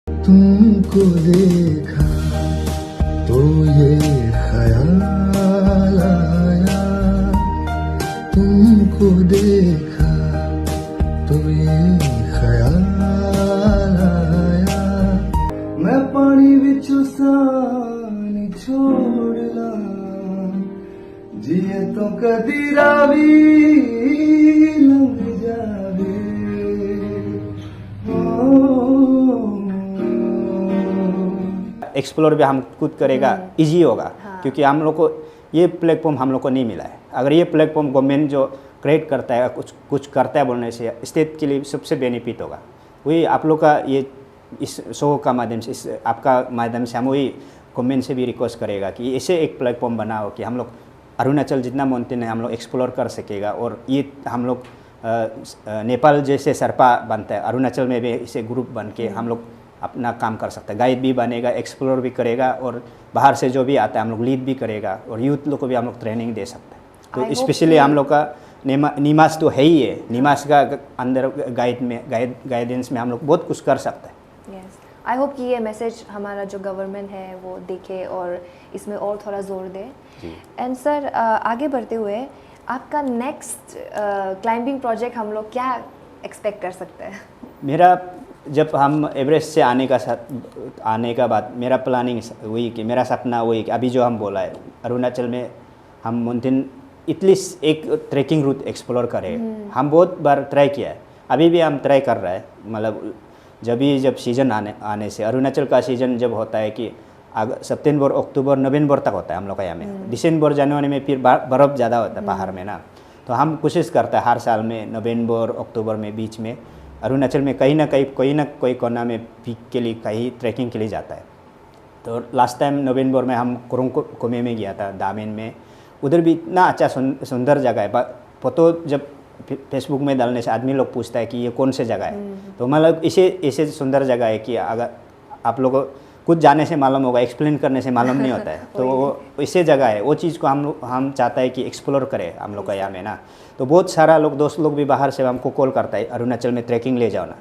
[SPEAKER 3] तुमको देखा तो ये ख्याल आया, तुमको देखा तो ये ख्याल आया, मैं पानी विचों सानी छोड़ला, जिए तो कदी रावी लंघ जावे।
[SPEAKER 1] एक्सप्लोर भी हम खुद करेगा इजी होगा, क्योंकि हम लोग को ये प्लेटफॉर्म हम लोग को नहीं मिला है। अगर ये प्लेटफॉर्म गवर्नमेंट जो क्रिएट करता है, कुछ करता है बोलने से स्टेट के लिए सबसे बेनिफिट होगा। वही आप लोग का ये इस शो का माध्यम से, इस आपका माध्यम से हम वही गवर्नमेंट से भी रिक्वेस्ट करेगा कि ऐसे एक प्लेटफॉर्म बनाओ कि हम लोग अरुणाचल जितना माउंटेन है हम लोग एक्सप्लोर कर सकेगा। और ये हम लोग नेपाल जैसे सरपा बनता है, अरुणाचल में भी इसे ग्रुप बन के हम लोग अपना काम कर सकते हैं। गाइड भी बनेगा, एक्सप्लोर भी करेगा, और बाहर से जो भी आता है हम लोग लीड भी करेगा, और यूथ लोग को भी हम लोग ट्रेनिंग दे सकते हैं। तो स्पेशली हम लोग का निमास तो है ही है, निमास का अंदर गाइडेंस में हम लोग बहुत कुछ कर सकते हैं।
[SPEAKER 2] यस, आई होप कि ये मैसेज हमारा जो गवर्नमेंट है वो देखे और इसमें और थोड़ा जोर दे। एंड सर, आगे बढ़ते हुए आपका नेक्स्ट क्लाइंबिंग प्रोजेक्ट हम लोग क्या एक्सपेक्ट कर सकते हैं?
[SPEAKER 1] मेरा जब हम एवरेस्ट से आने का बाद मेरा प्लानिंग वही कि मेरा सपना वही कि अभी जो हम बोला है अरुणाचल में हम माउंटेन एटलीस्ट एक ट्रैकिंग रूट एक्सप्लोर करें। हम बहुत बार ट्राई किया है, अभी भी हम ट्राई कर रहे हैं। मतलब जब सीज़न आने से, अरुणाचल का सीज़न जब होता है कि सितंबर, अक्टूबर, नवंबर तक होता है हम लोग का यहाँ में। दिसंबर, जनवरी में फिर बर्फ़ ज़्यादा होता है पहाड़ में ना, तो हम कोशिश करते हैं हर साल में नवंबर, अक्टूबर में बीच में अरुणाचल में कहीं ना कहीं कोई ना कोई कोना में पीक के लिए कहीं ट्रैकिंग के लिए जाता है। तो लास्ट टाइम नवंबर में हम कुरुंग कुमे में गया था, दामेन में। उधर भी इतना अच्छा सुंदर जगह है। फोटो जब फेसबुक में डालने से आदमी लोग पूछता है कि ये कौन से जगह है। तो मतलब ऐसे सुंदर जगह है कि अगर आप लोगों को कुछ जाने से मालूम होगा, एक्सप्लेन करने से मालूम नहीं होता है। तो वो ऐसे जगह है, वो चीज़ को हम चाहता है कि एक्सप्लोर करें हम लोग का यहाँ में ना। तो बहुत सारा लोग, दोस्त लोग भी बाहर से हमको कॉल करता है अरुणाचल में ट्रैकिंग ले जाओ ना,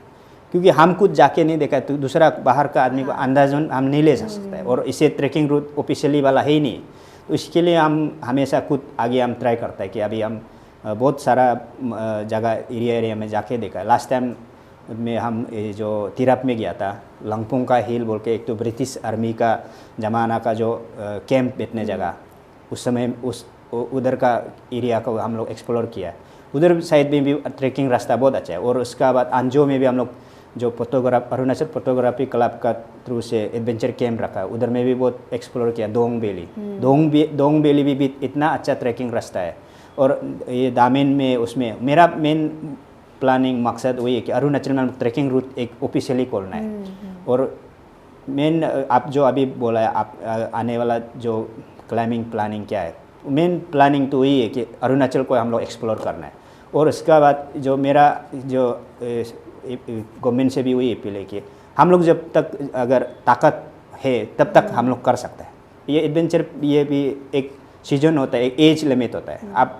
[SPEAKER 1] क्योंकि हम कुछ जाके नहीं देखा तो दूसरा बाहर का आदमी को अंदाज़न हम नहीं ले जा सकता है। और इसे ट्रैकिंग रूट ऑफिशियली वाला है ही नहीं, तो इसके लिए हम हमेशा खुद आगे हम ट्राई करते हैं कि अभी हम बहुत सारा जगह एरिया में जाके देखा है। लास्ट टाइम में हम जो तिराप में गया था, लंगपुंग का हिल बोल के, एक तो ब्रिटिश आर्मी का ज़माना का जो कैंप बैठने जगह, उस समय उधर का एरिया को हम लोग एक्सप्लोर किया। उधर साइड में भी ट्रैकिंग रास्ता बहुत अच्छा है। और उसका बाद अंजो में भी हम लोग जो अरुणाचल फोटोग्राफी क्लब का थ्रू से एडवेंचर कैंप रखा है, उधर में भी बहुत एक्सप्लोर किया। दोंग वैली भी इतना अच्छा ट्रैकिंग रास्ता है। और ये दामेन में, उसमें मेरा मेन प्लानिंग मकसद वही है कि अरुणाचल में ट्रैकिंग रूट एक ऑफिशियली खोलना है। और मेन आप जो अभी बोला है, आप आने वाला जो क्लाइंबिंग प्लानिंग क्या है, मेन प्लानिंग तो वही है कि अरुणाचल को हम लोग एक्सप्लोर करना है। और उसका बाद जो मेरा जो गवर्नमेंट से भी वही अपील है कि हम लोग जब तक अगर ताकत है तब तक हम लोग कर सकते हैं। ये एडवेंचर, ये भी एक सीजन होता है, एक एज लिमिट होता है।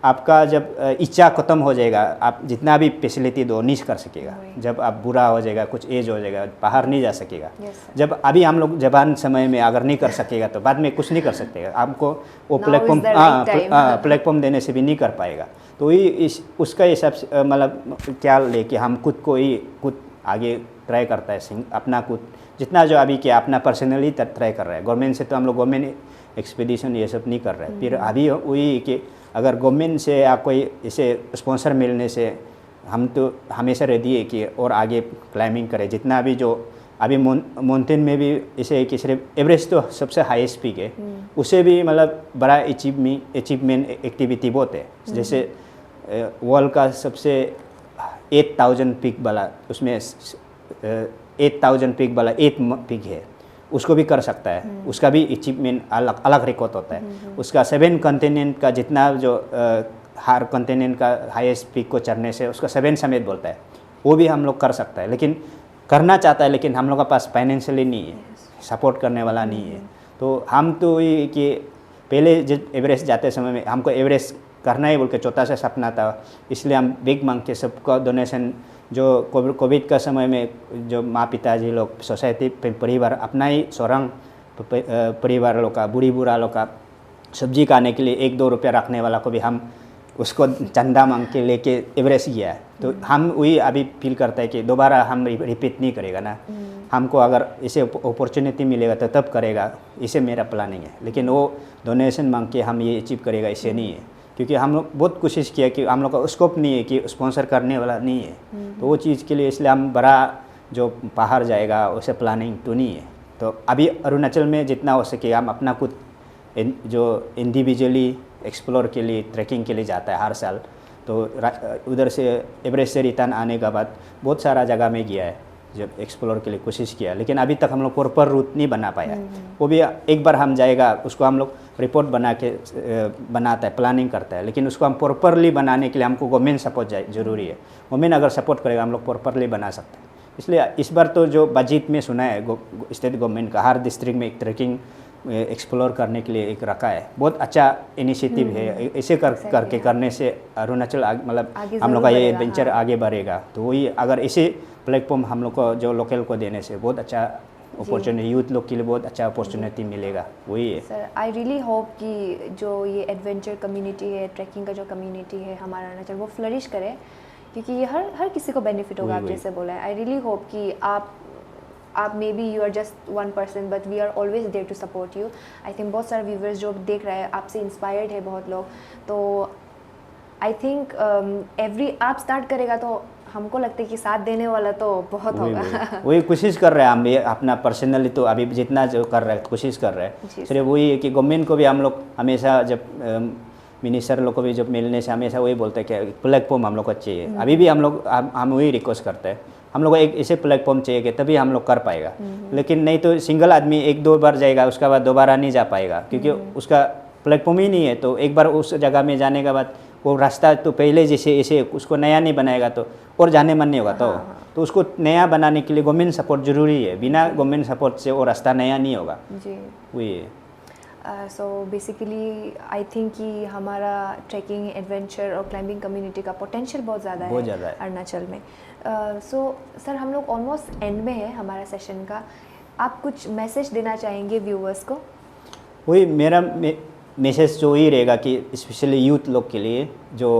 [SPEAKER 1] आपका जब इच्छा ख़त्म हो जाएगा, आप जितना भी फैसिलिटी दो नहीं कर सकेगा। जब आप बुरा हो जाएगा, कुछ एज हो जाएगा, बाहर नहीं जा सकेगा। जब अभी हम लोग जवान समय में अगर नहीं कर सकेगा तो बाद में कुछ नहीं कर सकते। आपको वो प्लेटफॉर्म देने से भी नहीं कर पाएगा। तो ये उसका हिसाब से मतलब क्या लेके हम खुद आगे ट्राई करता है, अपना खुद जितना जो अभी किया अपना पर्सनली ट्राई कर रहा है। गवर्नमेंट से तो हम लोग गवर्नमेंट एक्सपीडिशन ये सब नहीं कर रहे हैं। फिर अभी वही कि अगर गवर्नमेंट से या कोई इसे स्पॉन्सर मिलने से हम तो हमेशा रेडी है कि और आगे क्लाइंबिंग करें। जितना भी जो अभी माउंटेन में भी इसे कि सिर्फ एवरेस्ट तो सबसे हाईएस्ट पीक है, उसे भी मतलब बड़ा अचीवमेंट एक्टिविटी बहुत है। जैसे वर्ल्ड का सबसे 8000 पीक वाला, उसमें 8000 पीक वाला 8 पीक है, उसको भी कर सकता है। उसका भी अचीवमेंट अलग रिकॉर्ड होता है। उसका 7 कॉन्टिनेंट का जितना जो हर कॉन्टिनेंट का हाईएस्ट पीक को चढ़ने से उसका 7 समेत बोलता है, वो भी हम लोग कर सकता है। लेकिन करना चाहता है, लेकिन हम लोग के पास फाइनेंशियली नहीं है, सपोर्ट करने वाला नहीं है। तो हम तो ये कि पहले जब एवरेस्ट जाते समय में हमको एवरेस्ट करना ही बोल के छोटा सा सपना था, इसलिए हम बिग मांग के सबका डोनेशन जो कोविड का समय में जो माँ पिताजी लोग, सोसाइटी परिवार, अपना ही सोरंग परिवार लोग का, बूढ़ी बूढ़ा लोग का सब्जी खाने के लिए 1-2 रुपया रखने वाला को भी हम उसको चंदा मांग के लेके एवरेस्ट गया है। तो हम वही अभी फील करता है कि दोबारा हम रिपीट नहीं करेगा ना। हमको अगर इसे अपॉर्चुनिटी मिलेगा तो तब करेगा, इसे मेरा प्लानिंग है। लेकिन वो डोनेशन मांग के हम ये अचीव करेगा, इसे नहीं है। क्योंकि हम लोग बहुत कोशिश किया कि हम लोग का स्कोप नहीं है कि स्पॉन्सर करने वाला नहीं है। तो वो चीज़ के लिए इसलिए हम बड़ा जो बाहर जाएगा उसे प्लानिंग तो नहीं है। तो अभी अरुणाचल में जितना हो सके हम अपना कुछ जो इंडिविजुअली एक्सप्लोर के लिए ट्रैकिंग के लिए जाता है हर साल, तो उधर से एवरेस्ट से रिटर्न आने के बाद बहुत सारा जगह में गया है, जब एक्सप्लोर के लिए कोशिश किया, लेकिन अभी तक हम लोग प्रॉपर रूट नहीं बना पाया। वो भी एक बार हम जाएगा, उसको हम लोग रिपोर्ट बना के बनाता है, प्लानिंग करता है, लेकिन उसको हम प्रॉपरली बनाने के लिए हमको गवर्नमेंट सपोर्ट ज़रूरी है। गवर्नमेंट अगर सपोर्ट करेगा हम लोग प्रॉपरली बना सकते हैं। इसलिए इस बार तो जो बजट में सुना है स्टेट गवर्नमेंट का, हर डिस्ट्रिक्ट में एक ट्रैकिंग एक्सप्लोर करने के लिए एक रखा है। बहुत अच्छा इनिशिएटिव है। इसे करके करने से अरुणाचल मतलब हम लोग का ये एडवेंचर आगे बढ़ेगा। तो वही अगर इसे प्लेटफॉर्म हम लोग को जो लोकल को देने से बहुत अच्छा अपॉर्चुनिटी, यूथ लोग के लिए बहुत अच्छा अपॉर्चुनिटी मिलेगा, वही है।
[SPEAKER 2] सर आई रियली होप कि जो ये एडवेंचर कम्युनिटी है, ट्रैकिंग का जो कम्युनिटी है हमारा अरुणाचल, वो फ्लरिश करे, क्योंकि ये हर किसी को बेनिफिट होगा। आप जैसे बोला है, आई रियली होप कि आप maybe you are just 1% but we are always there to support you. I think बहुत सारे व्यूवर्स जो देख रहे हैं आपसे इंस्पायर्ड है बहुत लोग, तो आई थिंक आप स्टार्ट करेगा तो हमको लगता है कि साथ देने वाला तो बहुत होगा।
[SPEAKER 1] वही कोशिश कर रहे हैं हम भी अपना पर्सनली, तो अभी जितना जो कर रहे हैं कोशिश कर रहे हैं। सिर्फ वही है कि गवर्नमेंट को भी हम लोग हमेशा जब मिनिस्टर लोग को भी जब मिलने से हमेशा वही बोलते हैं कि प्लेटफॉर्म हम लोग को चाहिए। अभी भी हम वही रिक्वेस्ट करते हैं, हम लोग को एक ऐसे प्लेटफॉर्म चाहिए कि तभी हम लोग कर पाएगा। लेकिन नहीं तो सिंगल आदमी 1-2 बार जाएगा, उसके बाद दोबारा नहीं जा पाएगा, क्योंकि उसका प्लेटफॉर्म ही नहीं है। तो एक बार उस जगह में जाने के बाद वो रास्ता तो पहले जैसे ऐसे उसको नया नहीं बनाएगा तो और जाने मन नहीं होगा। तो उसको नया बनाने के लिए गवर्नमेंट सपोर्ट ज़रूरी है। बिना गवर्नमेंट सपोर्ट से वो रास्ता नया नहीं होगा
[SPEAKER 2] जी।
[SPEAKER 1] वही है।
[SPEAKER 2] सो बेसिकली आई थिंक कि हमारा ट्रैकिंग, एडवेंचर और क्लाइंबिंग कम्युनिटी का पोटेंशियल बहुत ज़्यादा है अरुणाचल में। सो सर हम लोग ऑलमोस्ट एंड में है हमारा सेशन का, आप कुछ मैसेज देना चाहेंगे व्यूअर्स को?
[SPEAKER 1] वही मेरा मैसेज जो ही रहेगा कि स्पेशली यूथ लोग के लिए, जो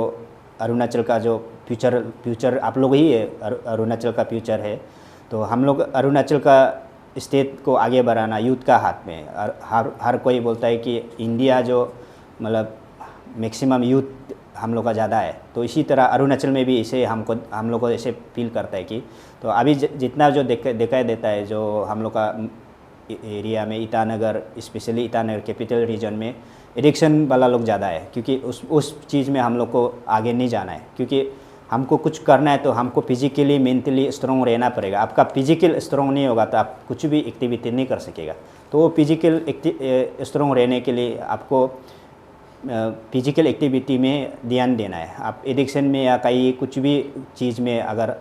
[SPEAKER 1] अरुणाचल का जो फ्यूचर आप लोग ही है, अरुणाचल का फ्यूचर है। तो हम लोग अरुणाचल का स्टेट को आगे बढ़ाना यूथ का हाथ में है। हर कोई बोलता है कि इंडिया जो मतलब मैक्सिमम यूथ हम लोग का ज़्यादा है, तो इसी तरह अरुणाचल में भी इसे हम लोग को ऐसे फील करता है कि तो अभी जितना जो दिखाई देता है जो हम लोग का एरिया में, Itanagar specially Itanagar capital region में एडिक्शन वाला लोग ज़्यादा है, क्योंकि उस चीज़ में हम लोग को आगे नहीं जाना है। क्योंकि हमको कुछ करना है तो हमको फिजिकली मेंटली स्ट्रॉन्ग रहना पड़ेगा। आपका फिजिकल स्ट्रॉन्ग नहीं होगा तो आप कुछ भी एक्टिविटी नहीं कर सकेगा। तो वो फिजिकल स्ट्रॉन्ग रहने के लिए आपको फिजिकल एक्टिविटी में ध्यान देना है। आप एडिक्शन में या कहीं कुछ भी चीज़ में अगर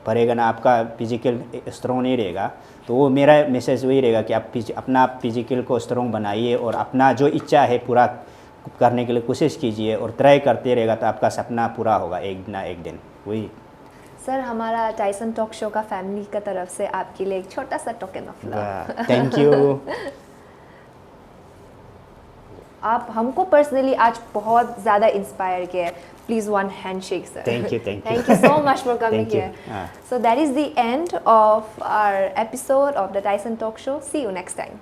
[SPEAKER 1] पड़ेगा ना, आपका फिजिकल स्ट्रॉन्ग नहीं रहेगा। तो वो मेरा मैसेज वही रहेगा कि आप अपना फिजिकल को स्ट्रॉन्ग बनाइए और अपना जो इच्छा है पूरा करने के लिए कोशिश कीजिए और ट्राई करते रहेगा तो आपका सपना पूरा होगा एक ना एक दिन। वही
[SPEAKER 2] सर, हमारा टाइसन टॉक शो का फैमिली का तरफ से आपके लिए एक छोटा सा token of love.
[SPEAKER 1] Thank you.
[SPEAKER 2] आप हमको पर्सनली आज बहुत ज़्यादा इंस्पायर किया। Please one handshake, sir.
[SPEAKER 1] Thank you.
[SPEAKER 2] Thank you so much for coming here. So that is the end of our episode of the Tyson Talk Show. See you next time.